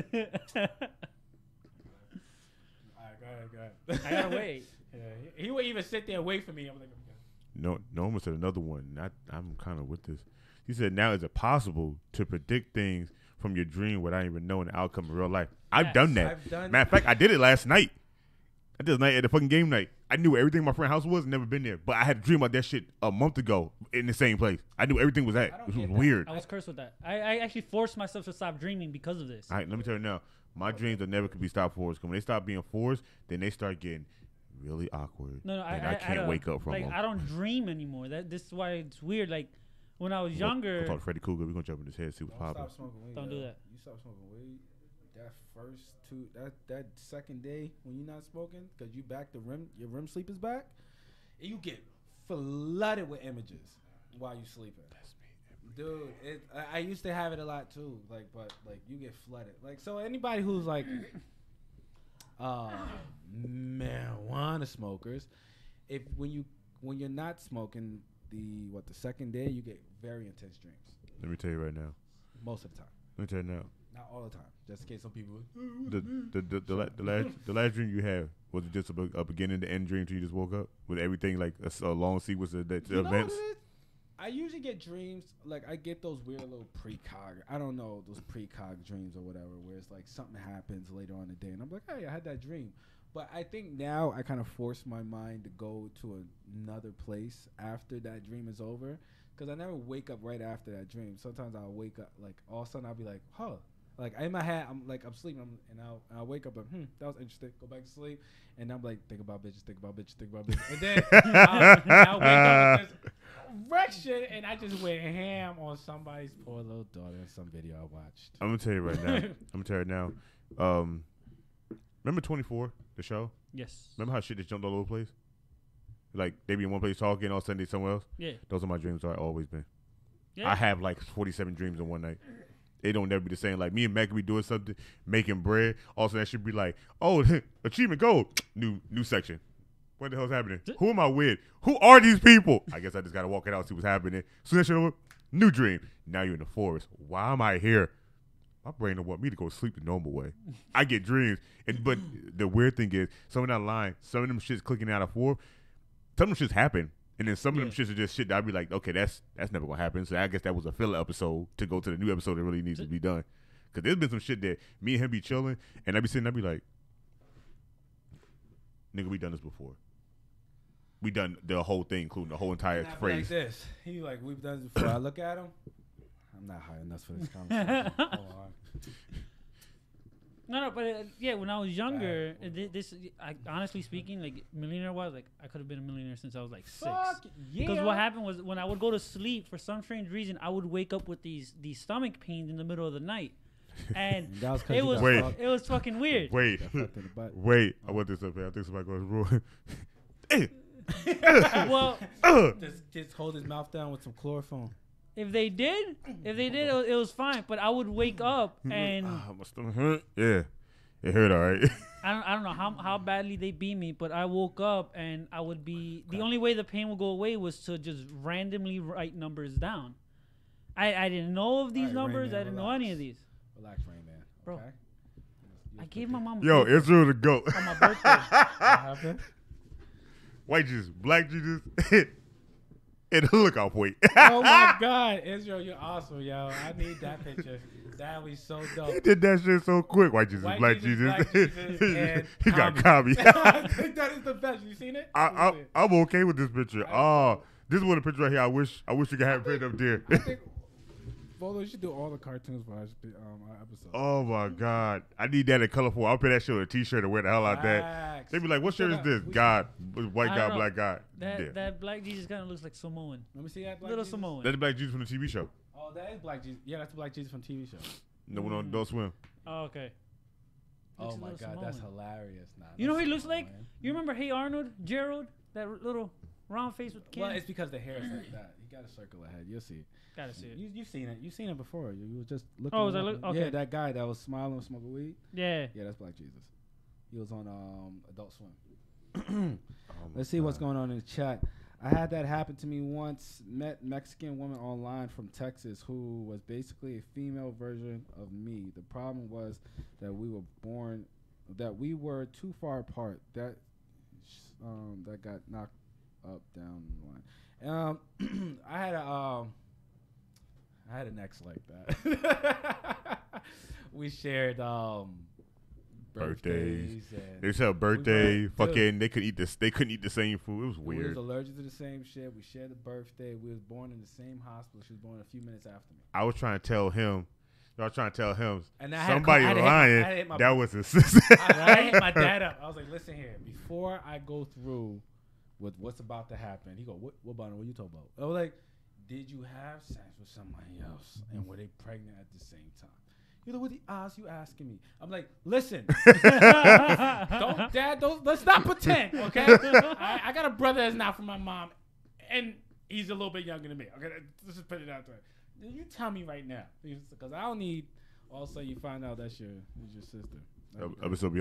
right, go ahead. I gotta wait. Yeah, he would even sit there and wait for me. I'm like, okay. Norman said another one. I'm kind of with this. He said, now is it possible to predict things from your dream without even knowing the outcome in real life? I've done that. Matter of fact, I did it last night. I did it night at the fucking game night. I knew everything my friend's house was, never been there. But I had a dream about that shit a month ago in the same place. I knew everything was at. Which was weird. I was cursed with that. I actually forced myself to stop dreaming because of this. All right, let me tell you now. My dreams are never could be stopped forced. When they stop being forced, then they start getting really awkward. No, I can't wake up from them. I don't dream anymore. This is why it's weird. Like, when I was younger. We'll talk to Freddy Cougar. We're going to jump in his head and see what's popping. Don't do that. You stop smoking weed. That second day when you're not smoking, because you back your REM sleep is back, and you get flooded with images while you sleeping. That's me, dude. I used to have it a lot too. But you get flooded. Like, so anybody who's like, marijuana smokers, when you're not smoking, the second day you get very intense dreams. Let me tell you right now. Most of the time. Let me tell you now. Not all the time. Just in case some people. The last dream you had, was it just a beginning to end dream till you just woke up with everything like a long sequence of events? I usually get dreams like I get those weird little precog. I don't know, those precog dreams or whatever, where it's like something happens later on in the day, and I'm like, hey, I had that dream. But I think now I kind of force my mind to go to another place after that dream is over, because I never wake up right after that dream. Sometimes I'll wake up like all of a sudden I'll be like, huh. Like in my head, I'm sleeping, and I'll wake up like, that was interesting. Go back to sleep, and I'm like, think about bitches, and then I'll wake up with this erection, and I just went ham on somebody's poor little daughter in some video I watched. I'm gonna tell you right now. Remember 24, the show? Yes. Remember how shit just jumped all over the place? Like they be in one place talking, all of a sudden they somewhere else. Yeah. Those are my dreams. I've always been. Yeah. I have like 47 dreams in one night. They don't never be the same. Like me and Mac could be doing something, making bread. Also, that should be like, oh, achievement goal, new section. What the hell's happening? Who am I with? Who are these people? I guess I just gotta walk it out, see what's happening. So that shit over. New dream. Now you're in the forest. Why am I here? My brain don't want me to go sleep the normal way. I get dreams, but the weird thing is, some of that line, some of them shits clicking out of four. Some of them shits happen. And then some of them shits are just shit that I'd be like, okay, that's never gonna happen. So I guess that was a filler episode to go to the new episode that really needs to be done. Cause there's been some shit that me and him be chilling, and I'd be sitting, I'd be like, nigga, we done this before. We done the whole thing, including the whole entire phrase. Like this. He like, we've done this before. I look at him. I'm not high enough for this conversation. Hold on. No, but when I was younger, honestly speaking, like millionaire-wise, like I could have been a millionaire since I was like 6. Because what happened was when I would go to sleep, for some strange reason, I would wake up with these stomach pains in the middle of the night, and it was fucking weird. Wait. I want this up here. I think somebody goes ruin. Well, just hold his mouth down with some chloroform. If they did, it was fine. But I would wake up and my stomach hurt. Yeah, it hurt. All right. I don't know how badly they beat me, but I woke up and I would be the only way the pain would go away was to just randomly write numbers down. I didn't know of these numbers. I didn't know any of these. Relax, Rain Man. Bro, Okay? I gave my mom. Yo, Israel the goat. On my birthday. What happened? White Jesus, black Jesus. And look out, wait. Oh my God, Israel, you're awesome, yo. I need that picture. That was so dope. He did that shit so quick. White Jesus, black Jesus. He got Kami. That is the best. You seen it? I'm okay with this picture. Oh, this is one of the pictures right here. I wish you could have it up there. I think Bolo, you should do all the cartoons for our episode. Oh my God, I need that in colorful. I'll put that shit on a T-shirt and wear the hell out that. They be like, "What shirt is this?" God, white guy, black guy. That black Jesus kind of looks like Samoan. Let me see that black Little Jesus. Samoan. That's the black Jesus from the TV show. Oh, that is black Jesus. Yeah, that's the black Jesus from TV show. No one on Adult Swim. Oh, okay. Oh my God, that's hilarious. Nah, you know who he looks like? You remember Hey Arnold, Gerald, that little round face with Ken? Well, it's because the hair is like that. He got a circular head. You'll see. Gotta see it. You've seen it. You've seen it before. You were just looking. Oh, was I look? Okay. Yeah, that guy that was smiling, smoking weed. Yeah. Yeah, that's Black Jesus. He was on Adult Swim. Let's see what's going on in the chat. I had that happen to me once. Met Mexican woman online from Texas who was basically a female version of me. The problem was that we were too far apart. That got knocked up down the line. I had an ex like that. We shared birthdays. They said birthday. Fucking, they couldn't eat the same food. It was weird. We was allergic to the same shit. We shared a birthday. We was born in the same hospital. She was born a few minutes after me. I was trying to tell him. Y'all trying to tell him and somebody lying. That was his sister. I hit my dad up. I was like, listen here. Before I go through with what's about to happen, he go, what about it? What you talking about? I was like, did you have sex with somebody else? And were they pregnant at the same time? You know what the odds you asking me? I'm like, listen, let's not pretend, okay? I got a brother that's not from my mom, and he's a little bit younger than me. Okay, let's just put it out there. You tell me right now, because I don't need. Also, you find out that's your sister. Episode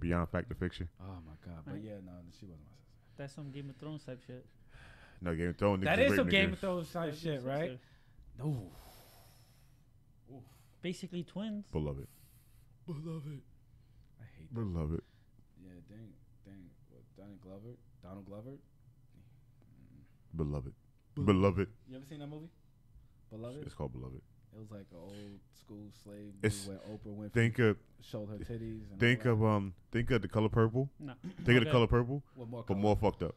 beyond fact or fiction. Oh my God! But yeah, no, she wasn't my sister. That's some Game of Thrones type shit. No, Game of Thrones. That is some Game of Thrones type shit, right? No. Basically twins. Beloved. I hate that. Beloved. Yeah, dang. What, Donald Glover? Beloved. Beloved. You ever seen that movie? Beloved? It's called Beloved. It was like an old school slave movie where Oprah Winfrey showed her titties. And think of The Color Purple. No. Think of The Color Purple, but more fucked up.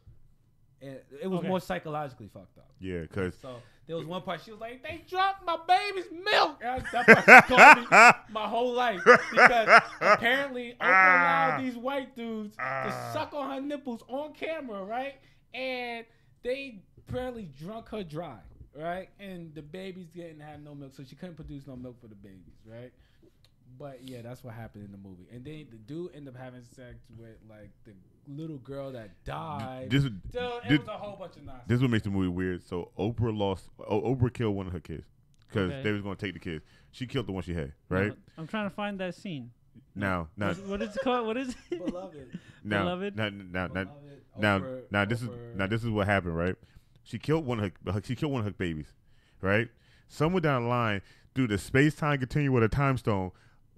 And it was more psychologically fucked up. Yeah, because so there was one part she was like, "They drunk my baby's milk." That part scarred me my whole life because apparently Oprah allowed these white dudes to suck on her nipples on camera, right? And they apparently drunk her dry, right? And the babies didn't have no milk, so she couldn't produce no milk for the babies, right? But yeah, that's what happened in the movie. And then the dude ended up having sex with like the little girl that died. It was a whole bunch of nonsense. This is what makes the movie weird. So Oprah killed one of her kids because they was going to take the kids. She killed the one she had, right? No, I'm trying to find that scene. Now, what is it called? What is it? Beloved. Now, this is what happened, right? She killed one of her babies, right? Somewhere down the line, through the space-time continuum with a time stone,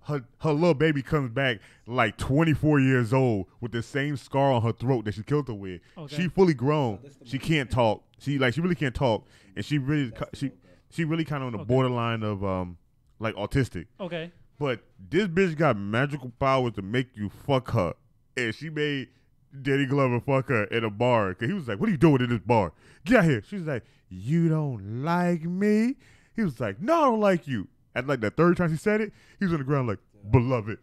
her little baby comes back like 24 years old with the same scar on her throat that she killed her with. Okay. She fully grown. She can't talk. She really can't talk, and she really kind of on the borderline of like autistic. Okay. But this bitch got magical powers to make you fuck her, and she made Danny Glover fuck her in a bar because he was like, "What are you doing in this bar? Get out here!" She's like, "You don't like me?" He was like, "No, I don't like you." And like the third time she said it, he was on the ground like, "Beloved,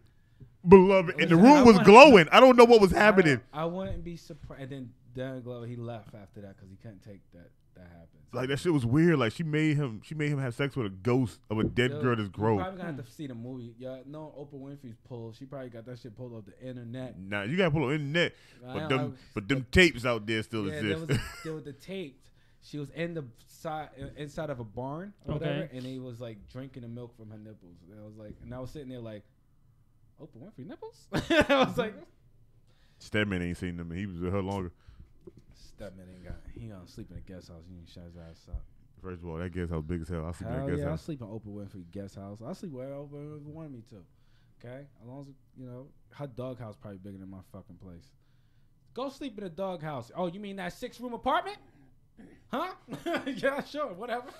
beloved," and the room was glowing. I don't know what was happening. I wouldn't be surprised. And then Danny Glover, he left after that because he couldn't take that happened. Like that shit was weird. Like she made him have sex with a ghost of a dead girl that's grown. You probably gonna have to see the movie. Yeah, no, Oprah Winfrey's pulled. She probably got that shit pulled off the internet. Nah, you gotta pull on the internet. But them tapes out there still exist. There was the tapes. She was inside of a barn or whatever, and he was like drinking the milk from her nipples. And I was like, and I was sitting there like, Oprah Winfrey nipples? I was like, Stedman ain't seen them. He was with her longer. Stedman he gonna sleep in a guest house. He ain't shut his ass up. First of all, that guest house big as hell. I'll sleep in a guest house. I'll sleep in Oprah Winfrey guest house. I'll sleep wherever Oprah wanted me to. Okay? As long as, her dog house probably bigger than my fucking place. Go sleep in a dog house. Oh, you mean that 6-room apartment? Huh? Yeah, sure, whatever.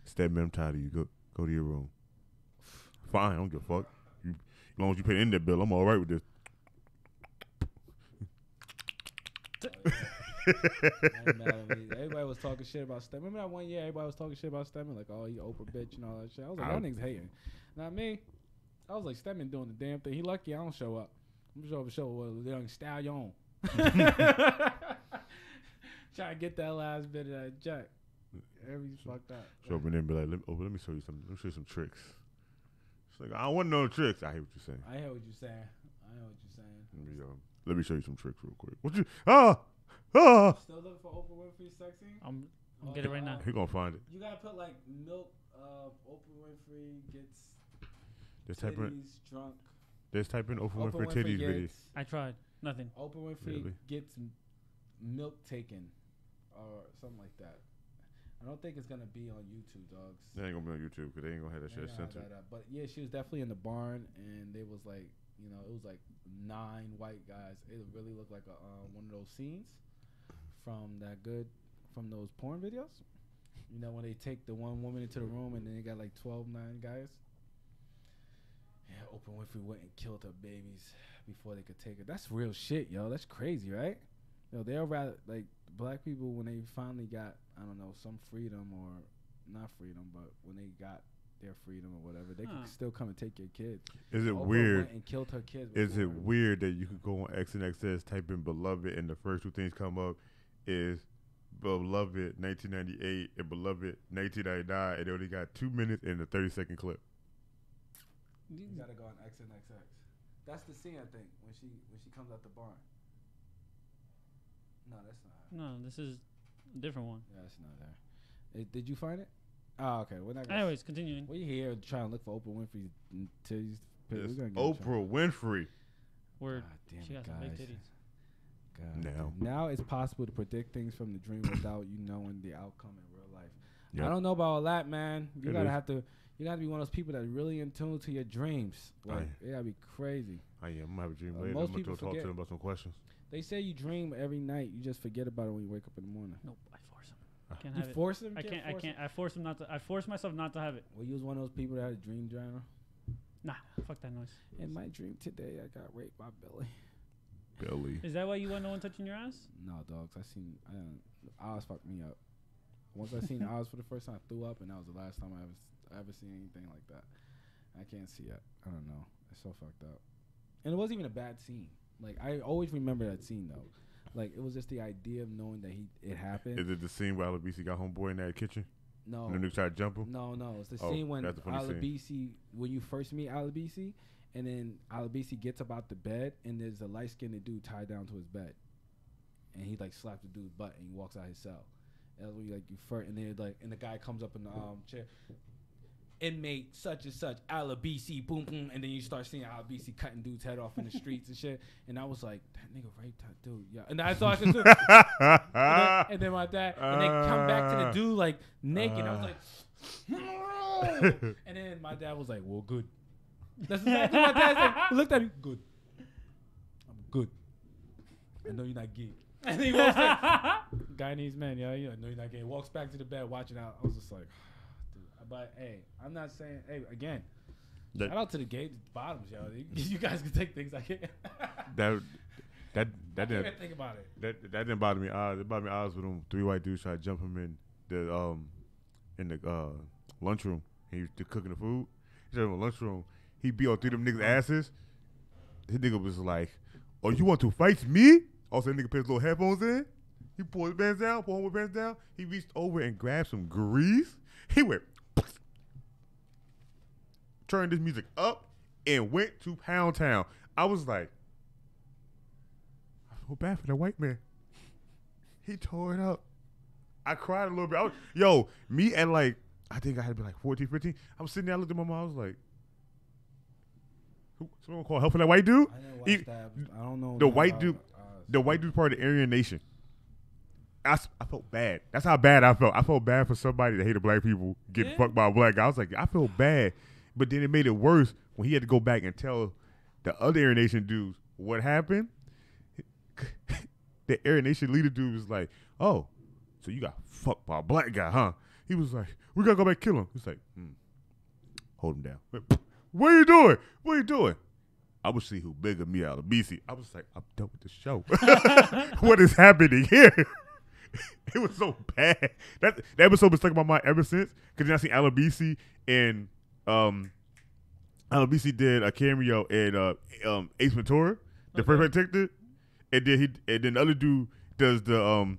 Stedman, I'm tired of you. Go to your room. Fine, I don't give a fuck. As long as you pay the internet bill, I'm all right with this. Everybody was talking shit about Stedman. Remember that one year everybody was talking shit about Stedman? Like, oh, you Oprah bitch and all that shit. I was like, y'all niggas hating. Not me. I was like, Stedman doing the damn thing. He lucky I don't show up. I'm sure the show with the young stallion. Trying to get that last bit of that jack. Everything's fucked up. Show up and then be like, let me show you some. Let me show you some tricks. It's like, I don't want to know the tricks. I hear what you're saying. I hear what you're saying. Let me show you some tricks real quick. What you? Still looking for Oprah Winfrey sex scene? I'm get it right now. He gonna find it. You gotta put like milk. Oprah Winfrey gets titties drunk. Just type in Oprah Winfrey titties video. I tried. Nothing. Oprah Winfrey gets milk taken or something like that. I don't think it's gonna be on YouTube, dogs. They ain't gonna be on YouTube because they ain't gonna have that shit censored. But yeah, she was definitely in the barn, and they was like, it was like 9 white guys. It really looked like one of those scenes from those porn videos. You know, when they take the one woman into the room and then they got like 9 guys. Yeah, Oprah Winfrey went and killed her babies before they could take her. That's real shit, yo. That's crazy, right? They'll rather, like, black people, when they finally got, I don't know, some freedom or not freedom, but when they got their freedom or whatever, they can still come and take your kids. Is it Oprah weird? Went and killed her kids. Is it weird that you could go on XNXS, type in Beloved, and the first 2 things come up is Beloved 1998 and Beloved 1999, and they only got 2 minutes and a 30-second clip. You gotta go on XNXX. That's the scene, I think, when she comes out the barn. No, that's not her. No, this is a different one. Yeah, that's not there. Did you find it? Oh, okay. We're not. Anyways, continuing. We here trying to look for Oprah Winfrey's titties. Oprah Winfrey. Word. Damn she got some big titties. Now it's possible to predict things from the dream without you knowing the outcome in real life. Yep. I don't know about all that, man. You gotta be one of those people that's really in tune to your dreams. Like, it gotta be crazy. I am. I'm gonna have a dream later. I'm gonna talk to them about some questions. They say you dream every night. You just forget about it when you wake up in the morning. Nope, I force him. Can't have it. Force him? I can't. I force him not to. I force myself not to have it. Well, you was one of those people that had a dream journal. Nah, fuck that noise. In my dream today, I got raped by Billy. Billy. Is that why you want no one touching your ass? No, dogs. Oz fucked me up. Once I seen Oz for the first time, I threw up, and that was the last time I ever seen anything like that. I can't see it. I don't know. It's so fucked up. And it wasn't even a bad scene. Like, I always remember that scene, though. Like, it was just the idea of knowing that it happened. Is it the scene where Alabisi got homeboy in that kitchen? No. And the nigga tried to jump him? No. It's the scene when Alabisi, when you first meet Alabisi, and then Alabisi gets up out the bed, and there's a light-skinned dude tied down to his bed. And he, like, slaps the dude's butt, and he walks out his cell. That's when you first, and then, like, and the guy comes up in the chair. Inmate such and such, Alabisi, boom, boom. And then you start seeing Alabisi cutting dude's head off in the streets and shit. And I was like, that nigga raped that dude. Yeah. And I thought I could do and then my dad, and then come back to the dude, like, naked. I was like, no. And then my dad was like, well, good. That's exactly what my dad said. He looked at me, good. I'm good. I know you're not gay. And he walks back. Guy needs men, yeah. I know you're not gay. Walks back to the bed watching out. I was just like, dude. But, hey, I'm not saying, hey, again, shout out to the gay bottoms, yo. You guys can take things I can't. That I didn't can't think about it. that didn't bother me. It bothered me odds with them 3 white dudes trying to jump him in the lunchroom. He was cooking the food. He's in the lunchroom. He beat on 3 of them niggas' asses. His nigga was like, "Oh, you want to fight me?" Also, that nigga put his little headphones in. He pulled his pants down, He reached over and grabbed some grease. He went, turned this music up, and went to Pound Town. I was like, I feel bad for that white man. He tore it up. I cried a little bit. Me at like, I think I had to be like 14, 15. I was sitting there, I looked at my mom, I was like, someone call help for that white dude? I didn't watch that. I don't know. The white dude part of the Aryan Nation. I felt bad. That's how bad I felt. I felt bad for somebody that hated black people getting fucked by a black guy. I was like, I feel bad. But then it made it worse when he had to go back and tell the other Aryan Nation dudes what happened. The Aryan Nation leader dude was like, oh, so you got fucked by a black guy, huh? He was like, we got to go back and kill him. He's like, hold him down. What are you doing? What are you doing? I would see who bigger me out of BC. I was like, I'm done with the show. What is happening here? It was so bad. That episode been stuck in my mind ever since. Because then I seen Alabisi and Alabisi did a cameo in Ace Ventura, the first detective, and then the other dude does the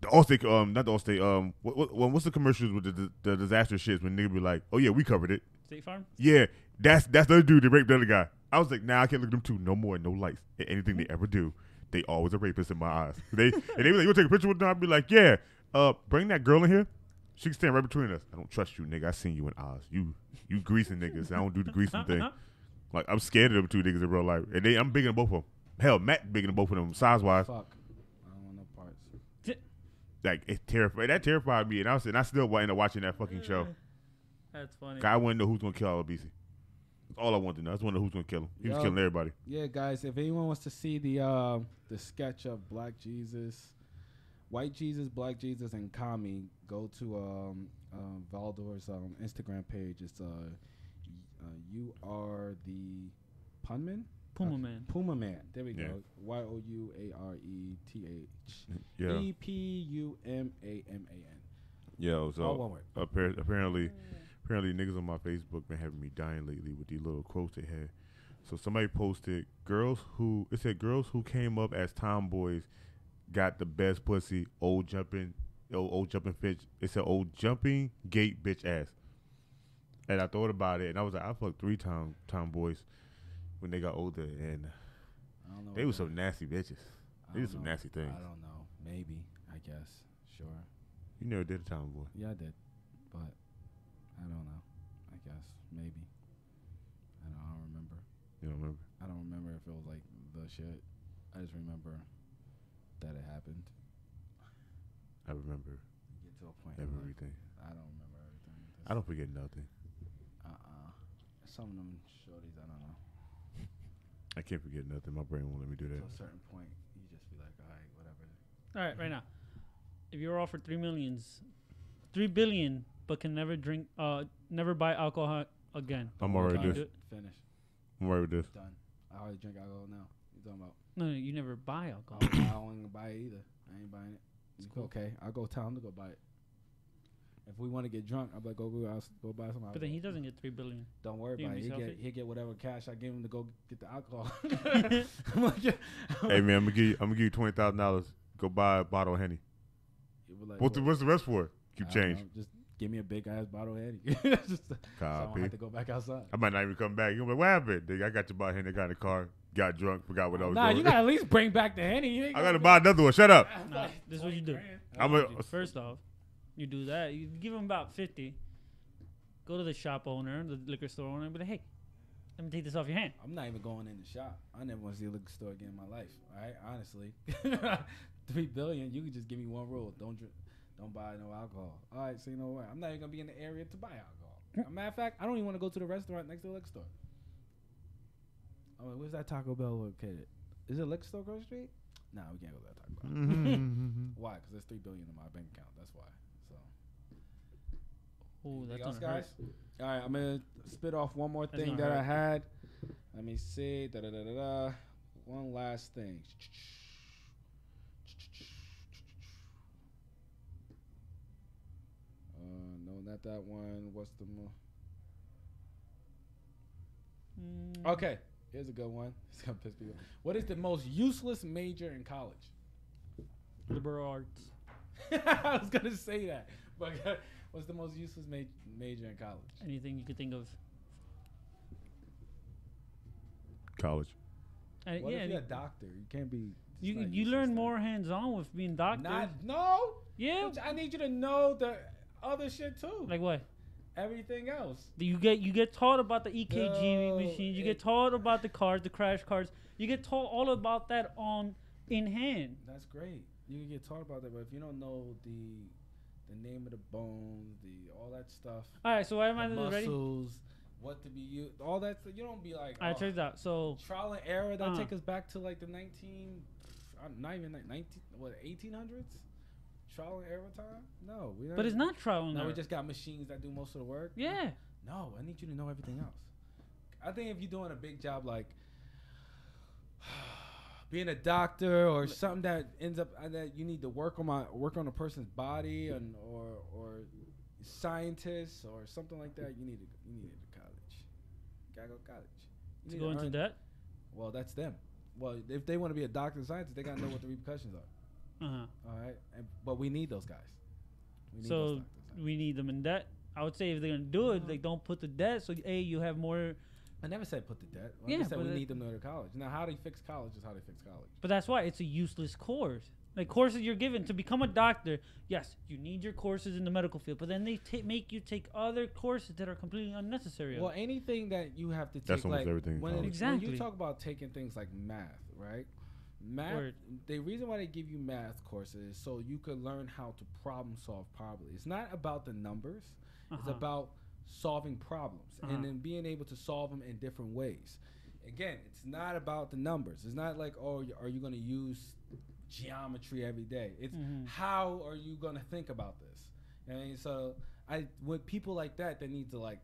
Allstate, not the Allstate. What's the commercials with the disaster shits when niggas be like, oh yeah, we covered it. State Farm. Yeah, that's the other dude that raped the other guy. I was like, nah, I can't look at them two no more, no lights. Anything they ever do, they always a rapist in my eyes. They be like, you take a picture with them? I'd be like, yeah, bring that girl in here. She can stand right between us. I don't trust you, nigga. I seen you in Oz. You greasing niggas. I don't do the greasing thing. Like, I'm scared of them 2 niggas in real life. And I'm bigger than both of them. Hell, Matt bigger than both of them size-wise. Fuck. I don't want no parts. Like, it terrified. That terrified me. And I still ended up watching that fucking show. That's funny. I want to know who's going to kill Alabisi. That's all I want to know. I just want to know who's going to kill him. He was killing everybody. Yeah, guys, if anyone wants to see the sketch of Black Jesus, White Jesus, Black Jesus, and Kami, go to Valdor's Instagram page. It's you are the Punman? Puma Man. Puma Man. There we Yeah. go. YOUARETH. Yeah. EPUMAMAN. Yo, All one word. apparently niggas on my Facebook been having me dying lately with these little quotes they had. So somebody posted girls who came up as tomboys got the best pussy, old jumping bitch. It said old jumping gate bitch ass. And I thought about it and I was like, I fucked 3 tomboys when they got older and I don't know they were some nasty bitches. They did some know. nasty things. I don't know. Maybe. I guess. Sure. You never did a tomboy. Yeah, I did. But I don't know. I guess. Maybe. I don't remember. You don't remember? I don't remember if it was like the shit. I just remember that it happened. I remember Get to a point. everything. I don't remember everything. I don't forget nothing. Some of them shorties, I don't know. I can't forget nothing. My brain won't let me do that. To a certain point, you just be like, all right, whatever. All right, right now, if you were offered $3 billion, but can never never buy alcohol again. I'm already Done. this. Finish. I'm already with this. Done. I already drink alcohol now. You talking about? No, you never buy alcohol. I don't want to buy it either. I ain't buying it. It's cool. Okay, I'll go tell him to go buy it. If we want to get drunk, I'll be like, go buy some alcohol. But then he doesn't get 3 billion. Don't worry You about gonna it. be He'll get whatever cash I give him to go get the alcohol. Hey man, I'm gonna give you $20,000. Go buy a bottle of Henny. Like, What's the rest for? Keep I don't change. know, just give me a big ass bottle of Henny. Just so I don't Copy. have to go back outside. I might not even come back. You're like, what happened? Nigga, I got you bottle of Henny. I got in the car. Got drunk. Forgot what I was Nah, doing. you gotta at least bring back the Henny. You ain't I gotta buy another one. Shut up. Nah, this is what you do. First, First off, you do that. You give him about 50. Go to the shop owner, the liquor store owner, and be like, hey, let me take this off your hand. I'm not even going in the shop. I never want to see a liquor store again in my life. All right, honestly, $3 billion. You can just give me one rule: don't buy no alcohol. All right, so you know what? I'm not even gonna be in the area to buy alcohol. As a matter of fact, I don't even want to go to the restaurant next to the liquor store. Oh, where's that Taco Bell located? Is it liquor store across the street? Nah, we can't go to that Taco Bell. Why? Because there's $3 billion in my bank account. That's why. So. Oh, that's Anything else, gonna hurt. guys? All right, I'm gonna spit off one more That's thing gonna that I hurt. had. Let me see. One last thing. No, not that one. What's the more? Okay, here's a good one. It's gonna piss me off. What is the most useless major in college? Liberal arts. I was gonna say that, but what's the most useless major in college? Anything you could think of. College. What Yeah, if you're a doctor? You can't be. it's not you useless learn then. more hands-on with being doctor. No. Yeah. I need you to know the other shit too. Like what? Everything else. You get taught about the EKG No, machines. You get taught about the cars, the crash cars. You get taught all about that in hand. That's great. You can get taught about that, but if you don't know the name of the bones, all that stuff, All right, so why am the I ready? muscles, what to be used, all that stuff, you don't be like, All right, check it out. So trial and error. That Uh-huh. take us back to like the 1800s. Trial and error time? No, we. but it's not trial and No, error. we just got machines that do most of the work. Yeah. No, I need you to know everything else. I think if you're doing a big job like being a doctor or something that ends up that you need to work on a person's body or scientists or something like that, you need to college. You gotta go to college. You To need go into earn- debt. Well, that's them. Well, if they want to be a doctor and scientist, they gotta know what the repercussions are. Uh-huh. All right, but we need those guys. We need So those doctors. we need them in debt. I would say if they're gonna do it, like don't put the debt. So you have more. I never said put the debt. I Yeah, just said but we it- need them to go to college. Now, how they fix college is how they fix college. But that's why it's a useless course. Like courses you're given to become a doctor. Yes, you need your courses in the medical field, but then they make you take other courses that are completely unnecessary. Well, anything that you have to take, That's almost like everything in when, college. when Exactly. you talk about taking things like math, right? Math. Word. The reason why they give you math courses is so you could learn how to problem solve properly. It's not about the numbers. It's Uh-huh. about solving problems Uh-huh. and then being able to solve them in different ways. Again, it's not about the numbers. It's not like, oh, are you going to use geometry every day? It's how are you going to think about this? And so with people like that, they need to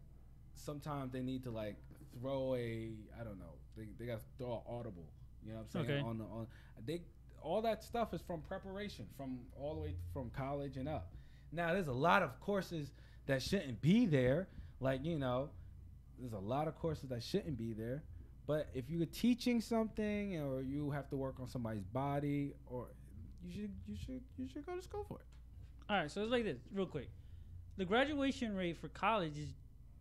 sometimes they need to throw I don't know, they got to throw an audible. You know what I'm saying? Okay. All that stuff is from preparation, from all the way from college and up. Now, there's a lot of courses that shouldn't be there. There's a lot of courses that shouldn't be there. But if you're teaching something or you have to work on somebody's body, or you should go to school for it. All right, so it's like this, real quick. The graduation rate for college is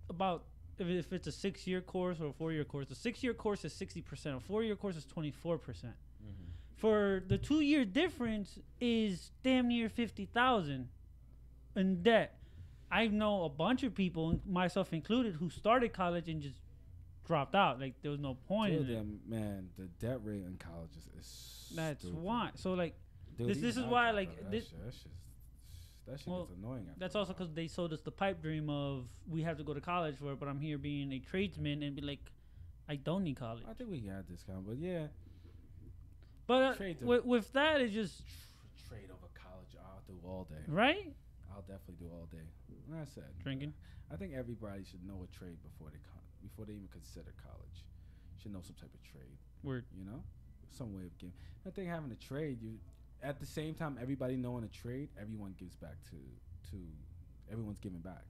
about, if it's a 6-year course or a 4-year course, the 6-year course is 60%, a 4-year course is 24%. For the 2-year difference is damn near 50,000 in debt. I know a bunch of people, myself included, who started college and just dropped out. Like there was no point in it. Man, the debt rate in college is That's stupid. why. So like, Dude, this even is I why thought like about this. That shit Well, gets annoying. After That's a also while. because they sold us the pipe dream of we have to go to college for it, but I'm here being a tradesman and be like, I don't need college. I think we got this count, but yeah, But Trade them. with that, it's just trade over college. I'll do all day. right I'll definitely do all day. Like I said, drinking. I think everybody should know a trade before they even consider college. should know some type of trade. Word. You know, some way of giving. I think having a trade, you at the same time, everybody knowing a trade, everyone gives back to everyone's giving back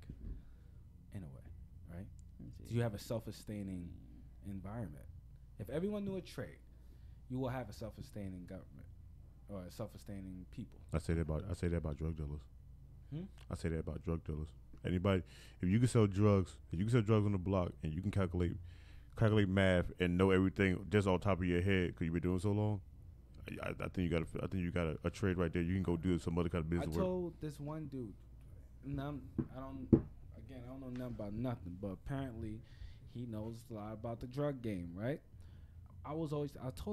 in a way, right? So you have a self-sustaining environment. If everyone knew a trade, you will have a self-sustaining government or a self-sustaining people. I say that about drug dealers. Hmm? I say that about drug dealers. Anybody, if you can sell drugs, on the block, and you can calculate math and know everything just on top of your head because you've been doing so long, I think you got a trade right there. You can go do some other kind of business work. I told this one dude, and I don't know nothing about nothing, but apparently he knows a lot about the drug game, right? I told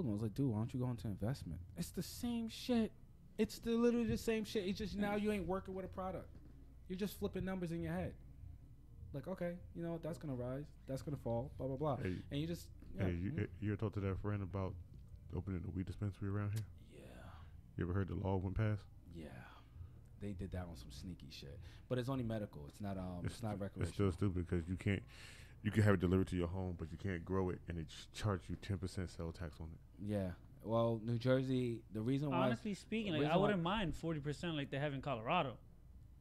him, I was like, dude, why don't you go into investment? It's the same shit. It's literally the same shit. It's just now you ain't working with a product. You're just flipping numbers in your head. Like, okay, you know, that's going to rise. That's going to fall, blah, blah, blah. Hey, and you just... Yeah. Hey, you ever talked to that friend about opening a weed dispensary around here? Yeah. You ever heard the law went past? Yeah. They did that on some sneaky shit. But it's only medical. It's not recreational. It's still stupid because you can have it delivered to your home, but you can't grow it, and it charge you 10% sales tax on it. Yeah. Well, New Jersey, the reason why... Honestly speaking, like, I wouldn't mind 40% like they have in Colorado.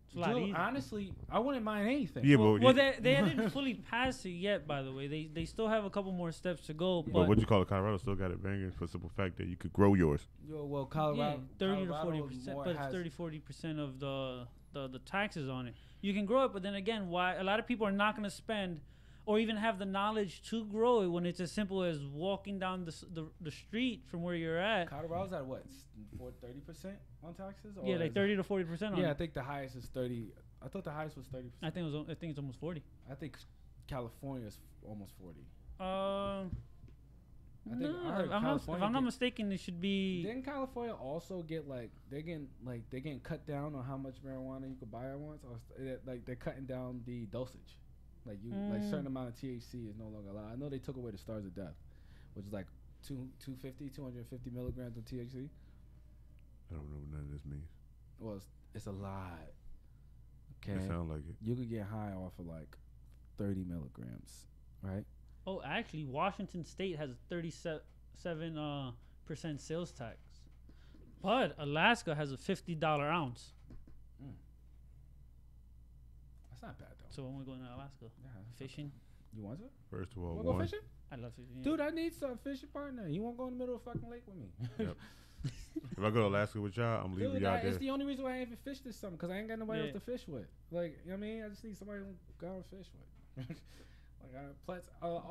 It's a lot easier. Honestly, I wouldn't mind anything. Yeah, well, they didn't fully pass it yet, by the way. They still have a couple more steps to go. But what you call it, Colorado still got it banging for the simple fact that you could grow yours. Well, Colorado... Yeah, 30 to 40%, but it's 30-40% of the taxes on it. You can grow it, but then again, why a lot of people are not going to spend or even have the knowledge to grow it when it's as simple as walking down the street from where you're at. Colorado's at what? 30% on taxes? Or yeah, like 30 to 40% on it. Yeah, I think the highest is 30. I thought the highest was 30%. I think it's almost 40. I think California is almost 40. If I'm not mistaken, it should be. Didn't California also get they're getting cut down on how much marijuana you could buy at once, or like they're cutting down the dosage, like certain amount of THC is no longer allowed. I know they took away the Stars of Death, which is like 250 milligrams of THC. I don't know what none of this means. Well, it's a lot. Okay, it sounds like it. You could get high off of like 30 milligrams, right? Oh, actually, Washington State has a 37% sales tax, but Alaska has a $50 ounce. That's not bad though. So when we're going to Alaska, fishing. You want to? First of all, wanna go fishing? I love fishing. Yeah. Dude, I need some fishing partner. You won't go in the middle of a fucking lake with me. Yep. If I go to Alaska with y'all, I'm leaving y'all there. It's the only reason why I ain't even fished this summer, because I ain't got nobody else to fish with. Like, you know what I mean? I just need somebody to go out and fish with.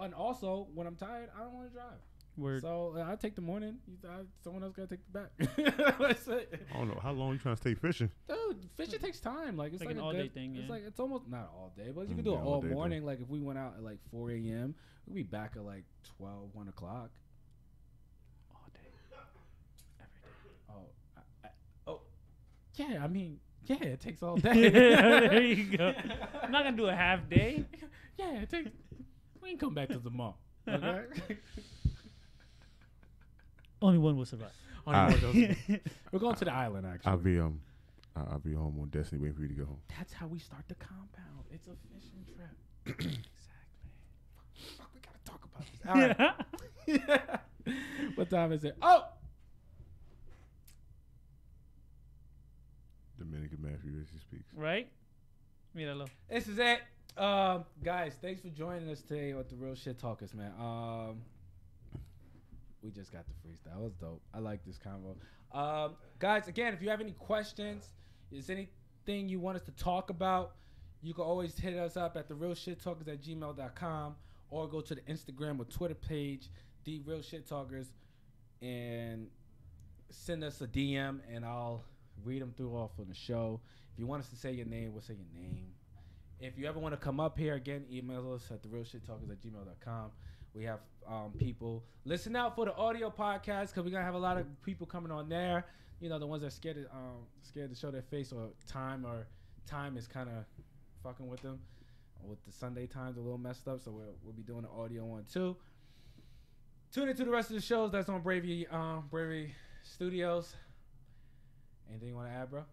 And also, when I'm tired, I don't want to drive. Word. So I take the morning. Someone else got to take the back. That's it. I don't know. How long you trying to stay fishing? Dude, fishing takes time. Like, it's like an all-day thing. It's yeah. like, it's almost not all day, but you can do it all morning. Like, if we went out at like 4 a.m., we'd be back at like 12, 1 o'clock. All day. Every day. Yeah, I mean, yeah, it takes all day. There you go. I'm not going to do a half day. Yeah, it takes. We can come back to the mall. Okay? Only one will survive. We're going to the island, actually. I'll be home on Destiny waiting for you to go home. That's how we start the compound. It's a fishing trip. Exactly. Fuck, we gotta talk about this. All right. What time is it? Oh! Dominican Matthew as he speaks. Right? Míralo. This is it. Guys, thanks for joining us today with the Real Shit Talkers, man. We just got the freestyle. That was dope. I like this convo. Guys, again, if you have any questions, is anything you want us to talk about, you can always hit us up at therealshittalkers@gmail.com or go to the Instagram or Twitter page, The Real Shit Talkers, and send us a DM, and I'll read them through off on the show. If you want us to say your name, we'll say your name. If you ever want to come up here, again, email us at therealshittalkers@gmail.com. We have people. Listen out for the audio podcast, because we're going to have a lot of people coming on there. You know, the ones that are scared to show their face, or time is kind of fucking with them. With the Sunday times a little messed up, so we'll be doing the audio one too. Tune into the rest of the shows that's on Bravery Studios. Anything you want to add, bro?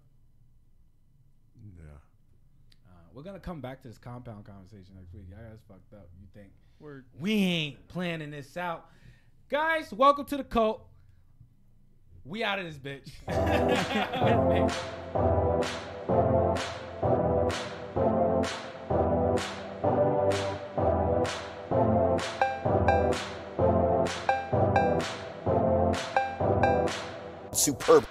Yeah. We're going to come back to this compound conversation next week. I got us fucked up. You think Word. We ain't planning this out. Guys, welcome to the cult. We out of this bitch. Superb.